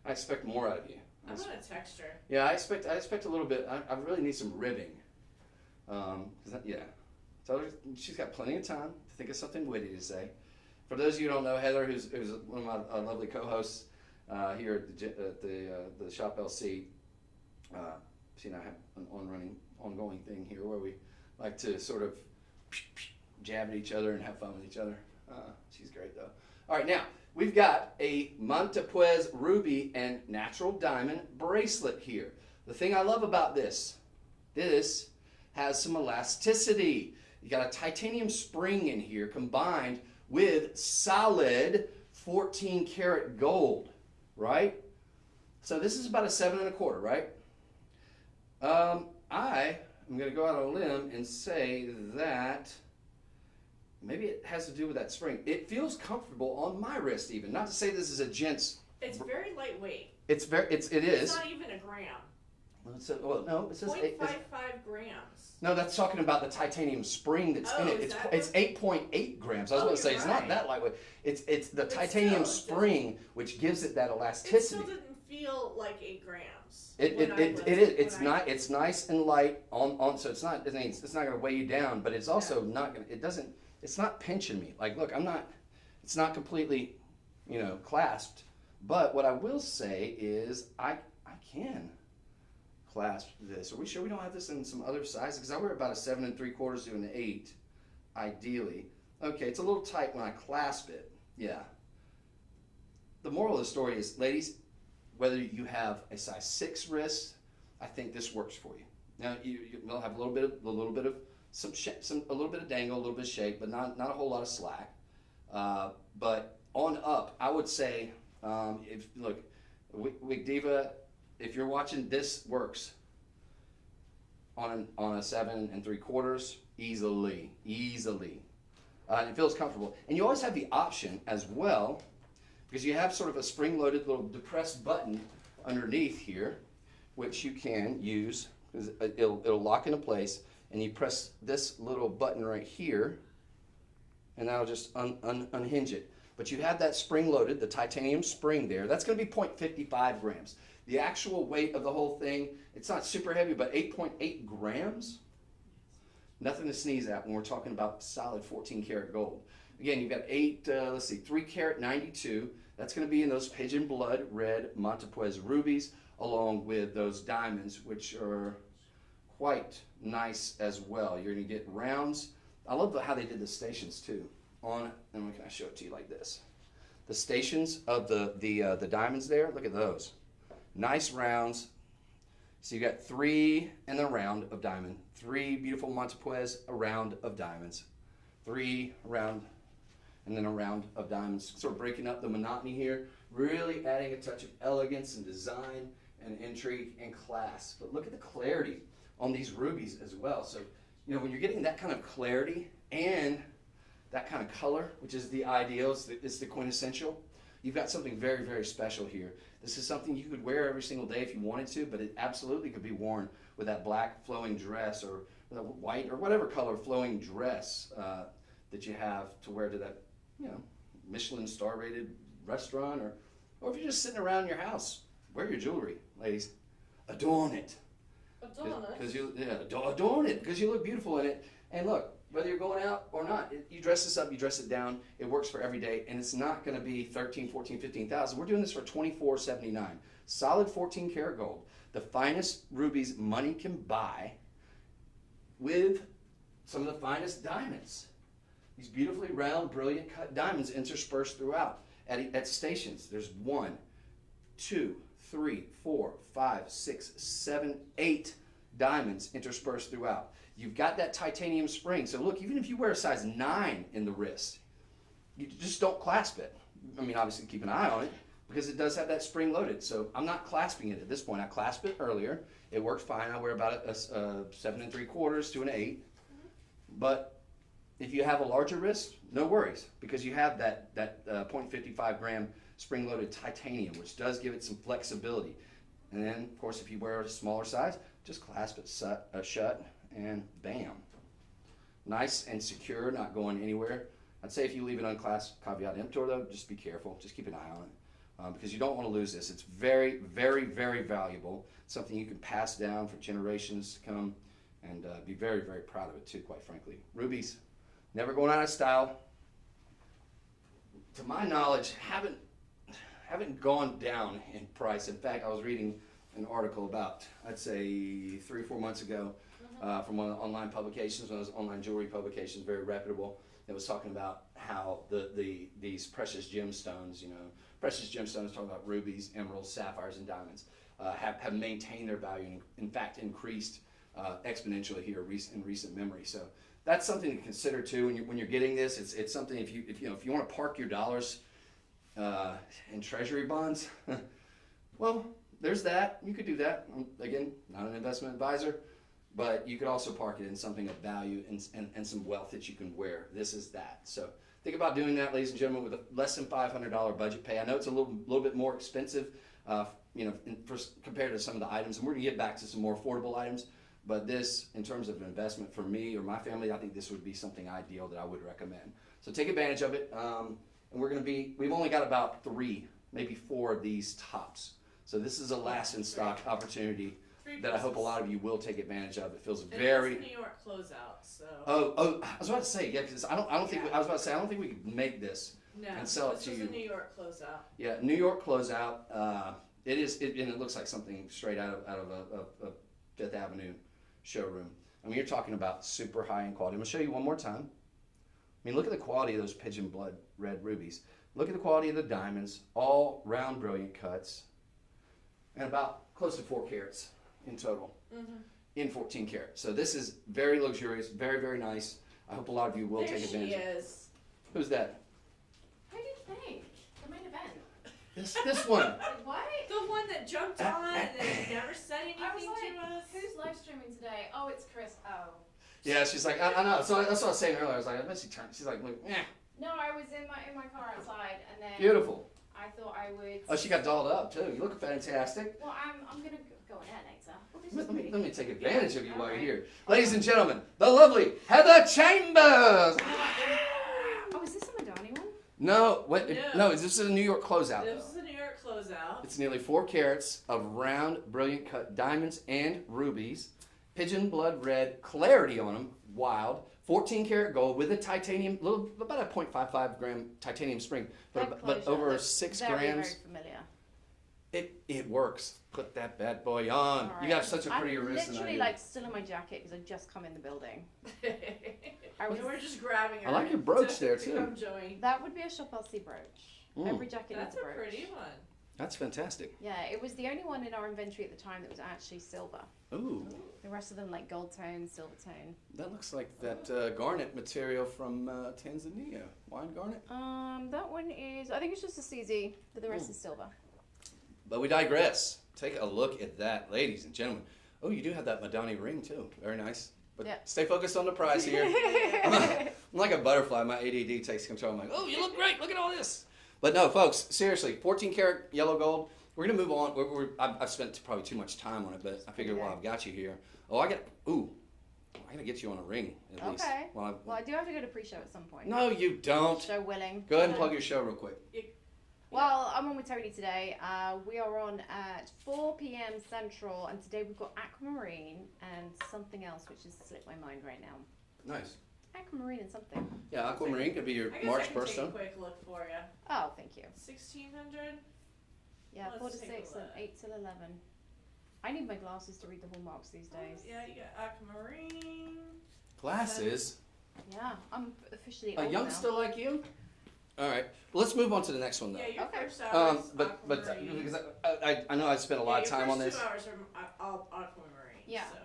I expect more out of you. I'm gonna text her. Yeah, I expect a little bit. I really need some ribbing. Yeah. Tell her she's got plenty of time to think of something witty to say. For those of you who don't know, Heather, who's one of my lovely co-hosts here at the Shop LC, she and I have an ongoing thing here where we like to sort of jab at each other and have fun with each other. She's great, though. All right, now, we've got a Montepuez ruby and natural diamond bracelet here. The thing I love about this has some elasticity. You got a titanium spring in here combined with solid 14 karat gold, right? So this is about a 7 1/4, right? I am going to go out on a limb and say that maybe it has to do with that spring. It feels comfortable on my wrist, even. Not to say this is a gent's. It's very lightweight. It is. It's not even a gram. No, it says 0.55 grams. No, that's talking about the titanium spring that's in it. It's 8.8 grams. I was going to say it's not that lightweight. It's the titanium spring which gives it that elasticity. It still didn't feel like 8 grams. It is. It's nice and light on. So it's not going to weigh you down, but it's also not going. It's not pinching me. Like, look, it's not completely, clasped. But what I will say is I can clasp this. Are we sure we don't have this in some other sizes? Because I wear about a 7 3/4 to an 8, ideally. Okay, it's a little tight when I clasp it. Yeah. The moral of the story is, ladies, whether you have a size 6 wrist, I think this works for you. Now you'll have a little bit of a little bit of dangle, a little bit of shape, but not a whole lot of slack. But on up, I would say, Wig Diva, if you're watching, this works on a 7 3/4 easily. It feels comfortable, and you always have the option as well, because you have sort of a spring-loaded little depressed button underneath here, which you can use because it'll lock into place, and you press this little button right here, and that'll just unhinge it. But you have that spring-loaded, the titanium spring there. That's going to be 0.55 grams. The actual weight of the whole thing, it's not super heavy, but 8.8 grams. Nothing to sneeze at when we're talking about solid 14 karat gold. Again, you've got 3 karat 92. That's going to be in those pigeon blood red Montepuez rubies, along with those diamonds, which are quite nice as well. You're going to get rounds. I love how they did the stations too. And can I show it to you like this? The stations of the diamonds there. Look at those. Nice rounds. So you got 3 and a round of diamond, 3 beautiful Montepuez, a round of diamonds, 3 round, and then a round of diamonds. Sort of breaking up the monotony here, really adding a touch of elegance and design and intrigue and class. But look at the clarity on these rubies as well. So, when you're getting that kind of clarity and that kind of color, which is the ideal, it's the quintessential, you've got something very, very special here. This is something you could wear every single day if you wanted to, but it absolutely could be worn with that black flowing dress or the white or whatever color flowing dress that you have to wear to that, Michelin star rated restaurant, or if you're just sitting around your house, wear your jewelry, ladies. Adorn it. Adorn it? Adorn it because you look beautiful in it. And look, whether you're going out or not. You dress this up, you dress it down. It works for every day, and it's not going to be 13, 14, 15,000. We're doing this for $24.79. Solid 14 karat gold. The finest rubies money can buy with some of the finest diamonds. These beautifully round, brilliant cut diamonds interspersed throughout. At stations, there's 1, 2, 3, 4, 5, 6, 7, 8 diamonds interspersed throughout. You've got that titanium spring. So look, even if you wear a size 9 in the wrist, you just don't clasp it. I mean, obviously keep an eye on it because it does have that spring loaded. So I'm not clasping it at this point. I clasped it earlier. It worked fine. I wear about a 7 3/4 to an 8. But if you have a larger wrist, no worries because you have that 0.55 gram spring loaded titanium, which does give it some flexibility. And then, of course, if you wear a smaller size, just clasp it shut and bam. Nice and secure, not going anywhere. I'd say if you leave it unclasped, caveat emptor though, just be careful. Just keep an eye on it because you don't want to lose this. It's very, very, very valuable. Something you can pass down for generations to come and be very, very proud of it too, quite frankly. Rubies, never going out of style. To my knowledge, haven't gone down in price. In fact, I was reading an article about, I'd say 3 or 4 months ago, from one of the online publications, one of those online jewelry publications, very reputable. It was talking about how these precious gemstones, precious gemstones, talking about rubies, emeralds, sapphires, and diamonds, have maintained their value and in fact increased exponentially here in recent memory. So that's something to consider too when you're getting this. It's something if you want to park your dollars in treasury bonds, well, there's that. You could do that. Again, not an investment advisor, but you could also park it in something of value and some wealth that you can wear. This is that. So think about doing that, ladies and gentlemen, with a less than $500 budget pay. I know it's a little bit more expensive, compared to some of the items, and we're gonna get back to some more affordable items. But this, in terms of an investment for me or my family, I think this would be something ideal that I would recommend. So take advantage of it. And we've only got about 3, maybe 4 of these tops. So this is a last in stock opportunity that I hope a lot of you will take advantage of. It feels very. It's a New York closeout, so. Oh, I was about to say, yeah, because I don't think I was about to say I don't think we could make this and sell it to you. This is a New York closeout. Yeah, New York closeout. And it looks like something straight out of a Fifth Avenue showroom. I mean, you're talking about super high-end quality. I'm going to show you one more time. I mean, look at the quality of those pigeon blood red rubies. Look at the quality of the diamonds, all round, brilliant cuts, and about close to 4 carats in total, in 14 karat. So this is very luxurious, very, very nice. I hope a lot of you will take advantage of it. There she is. Who's that? Who do you think? The main event. This one. What? The one that jumped on and then never said anything I was like, to us. who's live streaming today? Oh, it's Chris. Oh. Yeah, she's like, I know. So that's what I was saying earlier. I was like, I bet she turned. She's like, look, No, I was in my car outside, and then beautiful. I thought I would. Oh, she got dolled up too. You look fantastic. Well, I'm gonna go in there later. Well, this is pretty Let me good. take advantage of you while you're Alright. here. Ladies and gentlemen, the lovely Heather Chambers. Oh, is this a Madani one? No, No. this is a New York closeout This though. is a New York closeout. It's nearly 4 carats of round, brilliant cut diamonds and rubies. Pigeon blood red, clarity on them, wild. 14 karat gold with a titanium, about a 0.55 gram titanium spring, but over 6 grams. Very familiar. It works. Put that bad boy on. All You right. have such a prettier wrist than I I'm do. literally still in my jacket because I just come in the building. I was. And we're just grabbing her. I like your brooch there, to too. come join. That would be a Shop LC brooch. Every jacket That's needs a a brooch. pretty one. That's fantastic. Yeah, it was the only one in our inventory at the time that was actually silver. Ooh, The rest of them like gold tone, silver tone. that looks like that garnet material from Tanzania. Wine garnet. That one is, I think it's just a CZ, but the rest is silver. But we digress. Take a look at that, ladies and gentlemen. Oh, you do have that Madani ring too. Very nice. But Yeah. stay focused on the price here. I'm like a butterfly. My ADD takes control. I'm like, oh, you look great. Look at all this. But no, folks, seriously, 14 karat yellow gold. We're going to move on. I've spent probably too much time on it, but I figured while I've got you here. Oh, I got to get you on a ring at least. Okay. Well, Well, I do have to go to pre-show at some point. no, you don't. Show willing. Go ahead and plug your show real quick. Well, I'm on with Tony today. We are on at 4 p.m. Central, and today we've got Aquamarine and something else, which has slipped my mind right now. Nice. Aquamarine and something. Yeah, aquamarine could be your I guess March I can take a birthstone. quick look for you. Oh, thank you. 1600. Yeah, Let's 4 to take a 6 and look. 8 till 11. I need my glasses to read the hallmarks these days. Yeah, you got aquamarine. Glasses. Yeah, I'm officially A old youngster now. like you? All right. Well, let's move on to the next one, though. Yeah, your Okay. first hour is But aquamarine. because I know I spent a lot of time on this. Your first 2 hours are all aquamarine. Yeah. So.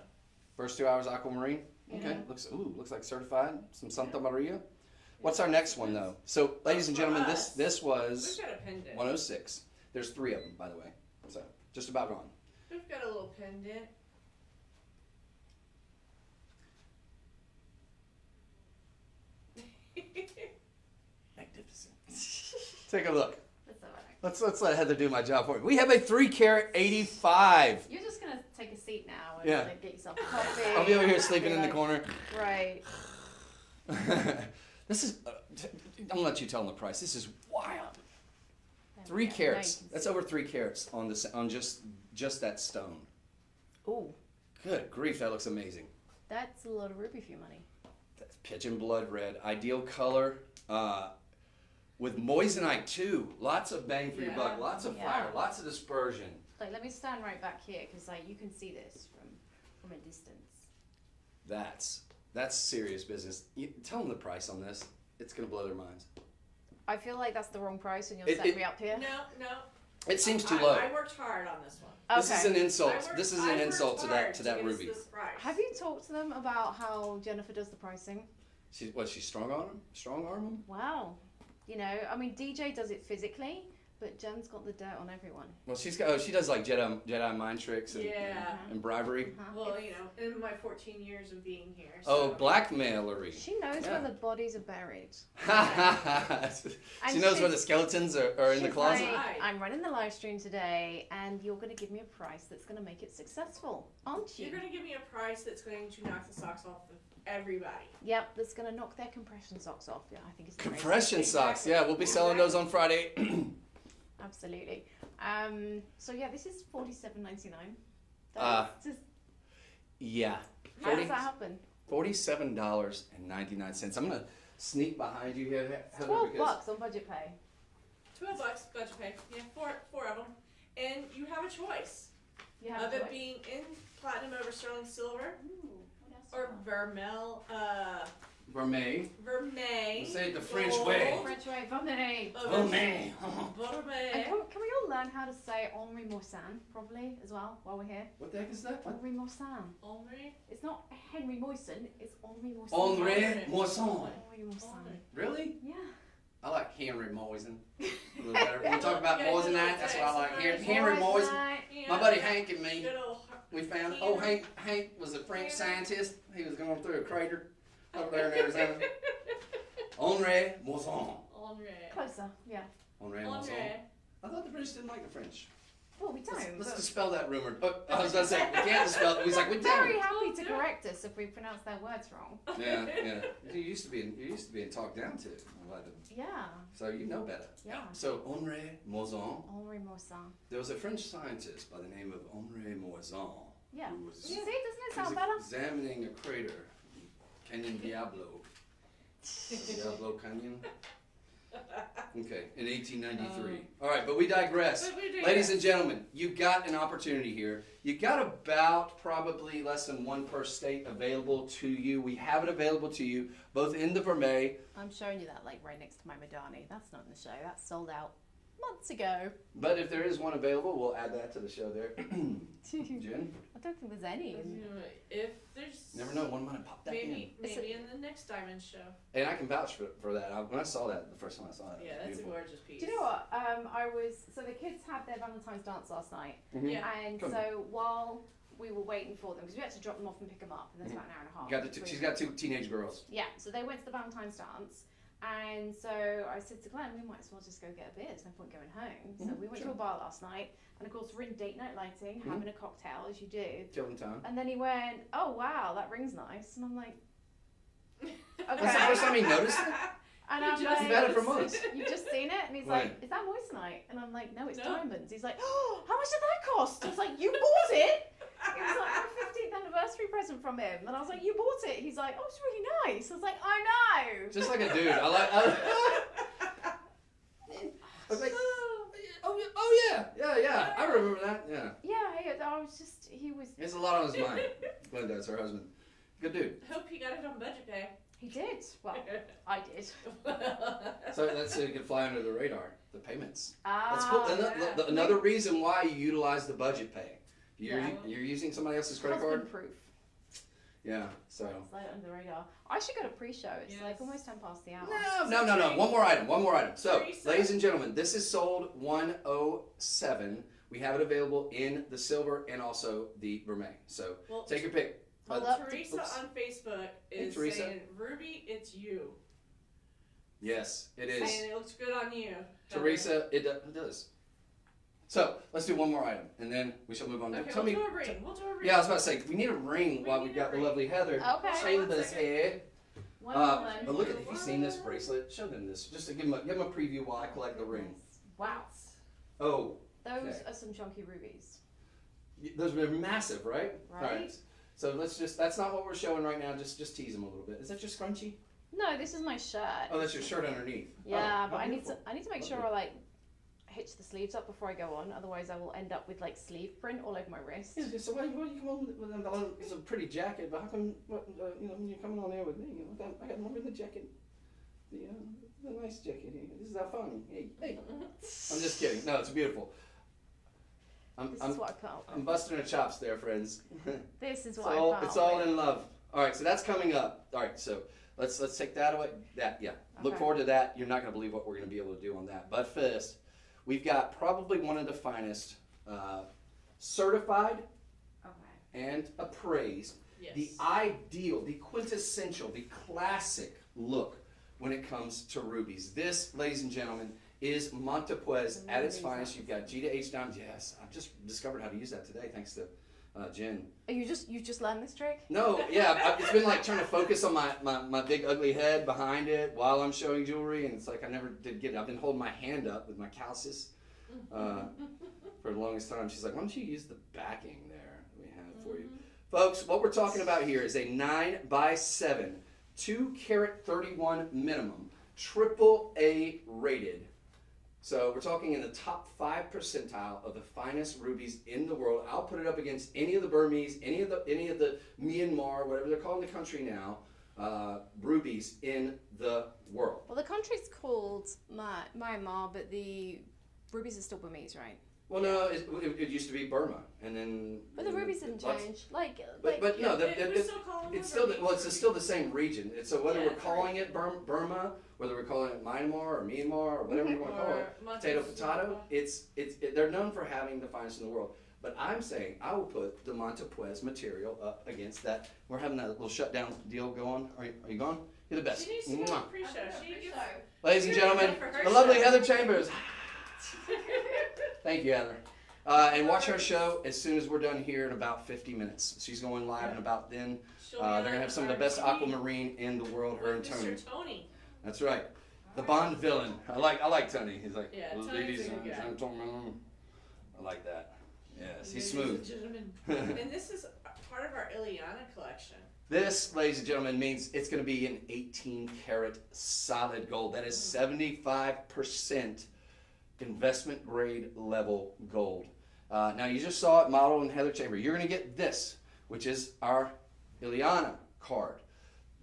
First 2 hours aquamarine. Okay. Mhm. Looks like certified. Some Santa Maria. What's our next one though? So, ladies and gentlemen, this was We've got a pendant. 106. There's 3 of them, by the way. So just about gone. We've got a little pendant. Magnificent. Take a look. That's alright. Let's let Heather do my job for me. We have a 3-carat 85. You're just gonna take a seat now and Yeah. like, get yourself a coffee. I'll be over here sleeping Be in the like, corner. Right. This is. I'm gonna let you tell them the price. This is wild. There 3 we go. carats. Now you That's can over 3 carats on this on just that stone. see. Ooh, Good grief, that looks amazing. that's a lot of ruby for your money. That's pigeon blood red, ideal color. With moissanite too. Lots of bang for your Yeah. buck. Lots of Yeah. fire. Lots of dispersion. Like, let me stand right back here because like you can see this from a distance. That's serious business. Tell them the price on this. It's gonna blow their minds. I feel like that's the wrong price when you're It- setting it- me up here. No. It seems too low. I worked hard on this one. This is an insult. I This is worked an insult to hard that get us ruby. this price. Have you talked to them about how Jennifer does the pricing? She's strong on him? Strong arm him? Wow. You know, I mean, DJ does it physically, but Jen's got the dirt on everyone. Well, she does like Jedi mind tricks and, Yeah. and bribery. Uh-huh. Well, you know, in my 14 years of being here. Oh, So. blackmailery. She knows Yeah. where the bodies are buried. She knows where the skeletons are in the She's closet. like, Right. I'm running the live stream today, and you're going to give me a price that's going to make it successful, aren't you? You're going to give me a price that's going to knock the socks off of everybody. Yep, that's going to knock their compression socks off. Yeah, I think it's the phrase. Compression socks. Yeah, we'll be selling those on Friday. Absolutely. So yeah, this is $47.99. Uh, That's just Yeah. how does that happen? $47.99. I'm gonna sneak behind you here, Heather, $12 because on budget pay. $12, budget pay. Yeah, four of them. And you have a choice You have of a it choice. being in platinum over sterling silver Ooh, what else or do Vermeil. vermeil. Say it the French gold, we way. have? French way, Vermeil. Vermeil. And Vermeil. can we all learn how to say Henri Moissan probably as well while we're here? What the heck is that? Henri Moissan. Henri. It's not Henry Moissan, it's Henri Moissan. Henri Moisson. Henri Moissan. Really? Yeah. I like Henry Moisen. A little better. When we talk about Yeah, Moisen, yeah, that's what I like. yeah, Henry Moisen. Yeah. My buddy Hank and me, Good old we found. Henry. Hank was a French scientist. He was going through a crater over there in Arizona. Henri Moison. Henri. Closer, yeah. Henri Moison. Henri. I thought the British didn't like the French. Well, we don't. Let's but dispel that rumor. Oh, I was going to say, we can't dispel it. He's like, we we're very don't. happy Oh, to yeah. correct us if we pronounce their words wrong. Yeah, yeah. You used to be talked down to. Yeah, So you know better. yeah. So Henri Moison. Henri Moissan. There was a French scientist by the name of Henri Moison. Yeah. Who was See, doesn't it sound He's better? examining a crater, Canyon Diablo. Diablo Canyon. Okay, in 1893. All right, but we digress. But we digress. Ladies and gentlemen, you've got an opportunity here. You've got about probably less than one per state available to you. We have it available to you, both in the Vermeil. I'm showing you that like right next to my Madani. That's not in the show. That's sold out months ago. But if there is one available, we'll add that to the show there. Jen, I don't think there's any. If there's never know, one might have popped that in. maybe in the next Diamond show. And I can vouch for that. When I saw that the first time I saw it, it Yeah, was that's a beautiful. gorgeous piece. Do you know what? So the kids had their Valentine's dance last night, Mhm. Yeah. and Come. so while we were waiting for them, because we had to drop them off and pick them up, and that's about an hour and a half. You got between she's them. got 2 teenage girls. Yeah, so they went to the Valentine's dance, and so I said to Glenn, we might as well just go get a beer. There's no point going home. So Mhm, we went sure. to a bar last night, and of course we're in date night lighting, Mhm. having a cocktail as you do. Killing time. And then he went, "Oh wow, that ring's nice," and I'm like, "Okay." That's the first time he noticed it? And You I'm just like, You've had it for months. "You've just seen it?" And he's Right. like, "Is that moissanite?" And I'm like, "No, it's No. diamonds." He's like, "Oh, how much did that cost?" I was like, "You bought it." It was like my 15th anniversary present. present from him. And I was like, you bought it? He's like, oh, it's really nice. I was like, I know. Just like a dude. I was like, yeah. I remember that. Yeah. Yeah, I was just, he was. He has a lot on his mind. Glenda, it's her husband. Good dude. Hope he got it on budget pay. He did. Well, I did. So that's so you can fly under the radar. The payments. Ah, That's cool. And yeah. another reason why you utilize the budget pay. You're Yeah. you're using somebody else's credit husband card. proof. Yeah. So. It's like under the radar. I should go to pre-show. It's Yes. like almost 10 past the hour. No. One more item. So, Teresa. ladies and gentlemen, this is sold 107. We have it available in the silver and also the vermeil. So, Well, take your pick. Hold up. Teresa Oops. on Facebook is Teresa. saying, Ruby, it's you. Yes, it is. And it looks good on you. Teresa, it does. So, let's do one more item, and then we shall move on. Okay, Tell we'll me. do a ring. We'll do a ring. Yeah, I was about to say, we need a ring We while need we've a got the ring. lovely Heather Okay. Chambers One second. here. One moment. But look at, have you seen this bracelet? Show them this, just to give them a preview while I collect the ring. Wow. Oh, Those Okay. are some chunky rubies. those are massive, right? Right. Alright. So that's not what we're showing right now, just tease them a little bit. Is that your scrunchie? No, this is my shirt. Oh, that's your shirt underneath. Yeah, Oh, but how I need to beautiful. make sure I like hitch the sleeves up before I go on. Otherwise, I will end up with like sleeve print all over my wrist. Yeah, so why you come on with it's a pretty jacket, but how come when you're coming on there with me? I got more in the jacket. The nice jacket here. This is how funny. Hey. I'm just kidding. No, it's beautiful. This is what I put out. I'm busting her chops there, friends. This is It's what I all put it's out all with. in love. All right, so that's coming up. All right, so let's take that away. Look Okay. forward to that. You're not going to believe what we're going to be able to do on that. But first, we've got probably one of the finest, certified Okay. and appraised, Yes. the ideal, the quintessential, the classic look when it comes to rubies. This, ladies and gentlemen, is Montepuez at its finest. You've got G to H diamonds. Yes, I've just discovered how to use that today, thanks to Jen. Oh, you just learned this trick? No, yeah, it's been like trying to focus on my big ugly head behind it while I'm showing jewelry, and it's like I never did get it. I've been holding my hand up with my calluses for the longest time. She's like, why don't you use the backing there we have for you? Folks, what we're talking about here is a 9x7, 2 carat 31 minimum, AAA rated. So we're talking in the top 5 percentile of the finest rubies in the world. I'll put it up against any of the Burmese, any of the Myanmar, whatever they're calling the country now, rubies in the world. Well, the country's called Myanmar, but the rubies are still Burmese, right? Well, no, it used to be Burma, and then. But the rubies didn't change. Like, But no, We're still calling them it's still Rubies. it's still the same region. So whether Yeah, we're calling it Burma, whether we're calling it Myanmar or Myanmar or whatever you want to call Or it, Montes- potato, they're known for having the finest in the world. But I'm saying I will put the Montepuez material up against that. We're having that little shutdown deal going. Are you gone? You're the best. She needs to go Mwah. to pre-show. She gets Ladies and You're gentlemen, good for her the lovely show. Heather Chambers. Thank you, Heather. And watch her show as soon as we're done here in about 50 minutes. She's going live in about then. She'll be They're on going to have some of the our best TV aquamarine in the world, her and with Tony. Mr. Tony. That's right. The Bond villain. I like Tony. He's like, Yeah, Tony's ladies a and good guy. gentlemen. I like that. Yes, he's Ladies and smooth. gentlemen. And this is part of our Ileana collection. This, ladies and gentlemen, means it's going to be an 18 karat solid gold. That is 75% investment grade level gold. Now you just saw it modeled in Heather Chamber. You're going to get this, which is our Ileana card.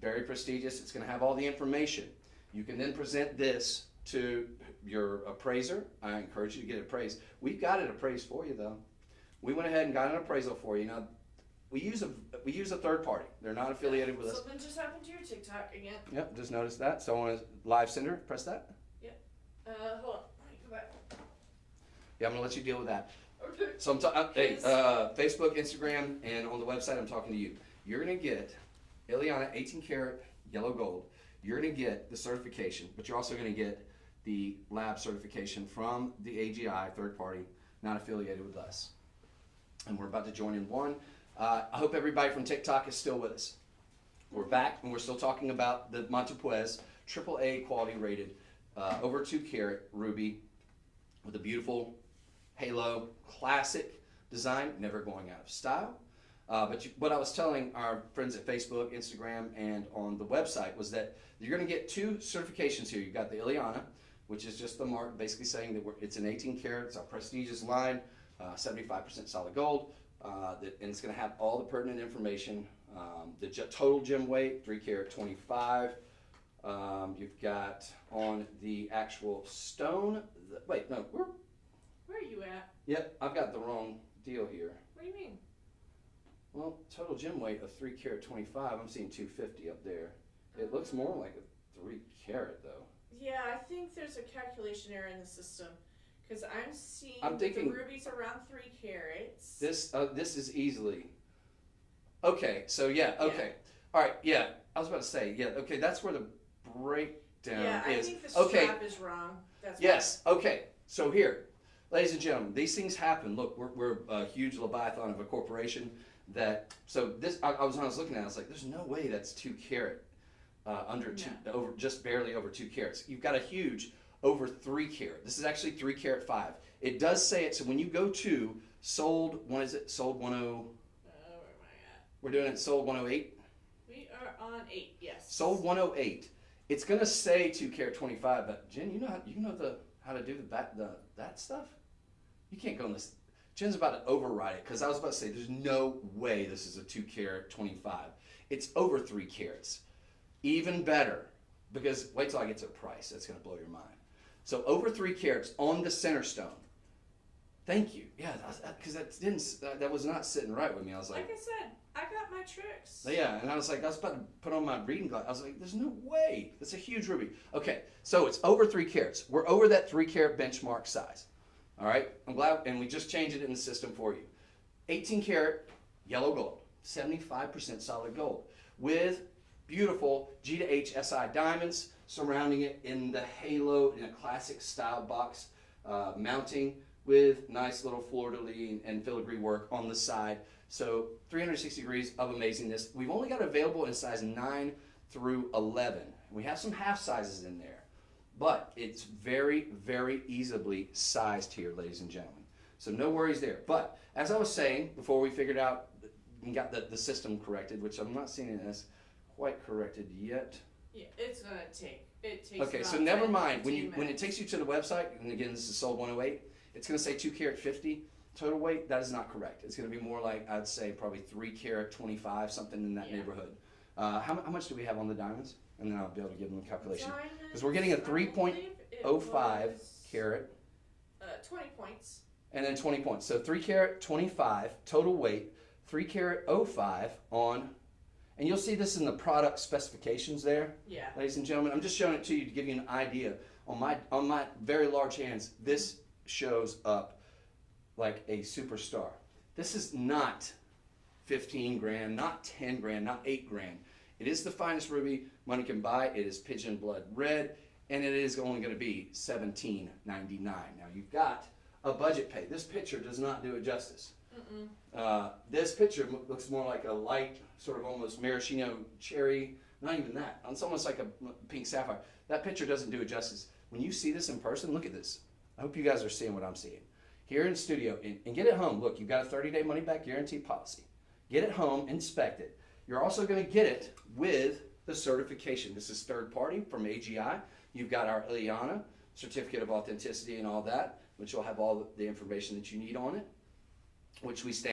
Very prestigious. It's going to have all the information. You can then present this to your appraiser. I encourage you to get it appraised. We've got it appraised for you, though. We went ahead and got an appraisal for you. Now, we use a third party. They're not affiliated with us. Something just happened to your TikTok again. Yep, just noticed that. So I want to live sender. Press that. Hold on. Let me go back. Yeah, I'm gonna let you deal with that. Okay. So Facebook, Instagram, and on the website, I'm talking to you. You're gonna get Ileana 18 karat yellow gold. You're gonna get the certification, but you're also gonna get the lab certification from the AGI, third party, not affiliated with us. And we're about to join in one. I hope everybody from TikTok is still with us. We're back, and we're still talking about the Montepuez AAA quality rated, over 2 karat ruby with a beautiful halo, classic design, never going out of style. What I was telling our friends at Facebook, Instagram, and on the website was that you're going to get 2 certifications here. You've got the Ileana, which is just the mark basically saying that it's an 18 karat, it's a prestigious line, 75% solid gold, and it's going to have all the pertinent information. The total gem weight, 3 karat 25. You've got on the actual stone, where Where are you at? Yep, I've got the wrong deal here. What do you mean? Well, total gem weight of 3 karat 25, I'm seeing 250 up there. It looks more like a 3 karat though. Yeah, I think there's a calculation error in the system. Because I'm thinking the rubies around 3 carats. This is easily. Okay, so yeah, okay. All right, yeah, I was about to say, yeah, okay, that's where the breakdown I is. think the strap is wrong. That's yes, okay, so here, ladies and gentlemen, these things happen. Look, we're a huge leviathan of a corporation that, so this, I was looking at it, I was like, there's no way that's 2 karat, just barely over 2 carats. You've got a huge over 3 karat. This is actually 3 karat 5. It does say it, so when you go to sold, what is it? Sold 10, where am I at? we're doing it sold 108? We are on 8, yes. Sold 108. It's gonna say 2 karat 25, but Jen, you know how to do that stuff? You can't go in this. Jen's about to override it because I was about to say there's no way this is a 2 karat 25. It's over 3 carats. Even better, because wait till I get to the price. That's gonna blow your mind. So over 3 carats on the center stone. Thank you. Yeah, because that was not sitting right with me. I was like I said, I got my tricks. yeah, and I was like, I was about to put on my reading glass. I was like, there's no way. That's a huge ruby. Okay, so it's over 3 carats. We're over that 3 karat benchmark size. All right, I'm glad, and we just changed it in the system for you. 18 karat yellow gold, 75% solid gold, with beautiful G to H SI diamonds surrounding it in the halo in a classic style box mounting with nice little fleur-de-lis and filigree work on the side. So 360 degrees of amazingness. We've only got available in size 9 through 11. We have some half sizes in there, but it's very, very easily sized here, ladies and gentlemen. So no worries there. But as I was saying, before we figured out and got the system corrected, which I'm not seeing it as quite corrected yet. Yeah, it's gonna take. It takes. Okay, so never mind. When it takes you to the website, and again, this is sold 108. It's going to say 2 karat 50 total weight. That is not correct. It's going to be more like, I'd say probably 3 karat 25, something in that neighborhood. How much do we have on the diamonds? And then I'll be able to give them a calculation. Because we're getting a 3.05 carat. 20 points. And then 20 points. So 3 karat 25 total weight, 3 karat 05 on, and you'll see this in the product specifications there. Yeah. Ladies and gentlemen, I'm just showing it to you to give you an idea. On my very large hands, this shows up like a superstar. This is not 15 grand, not 10 grand, not 8 grand. It is the finest ruby money can buy. It is pigeon blood red, and it is only going to be $17.99. Now you've got a budget pay. This picture does not do it justice. This picture looks more like a light, sort of almost maraschino cherry. Not even that. It's almost like a pink sapphire. That picture doesn't do it justice. When you see this in person, look at this. I hope you guys are seeing what I'm seeing. Here in studio, and get it home. Look, you've got a 30-day money-back guarantee policy. Get it home, inspect it. You're also going to get it with the certification. This is third party from AGI. You've got our Ileana certificate of authenticity and all that, which will have all the information that you need on it, which we stamp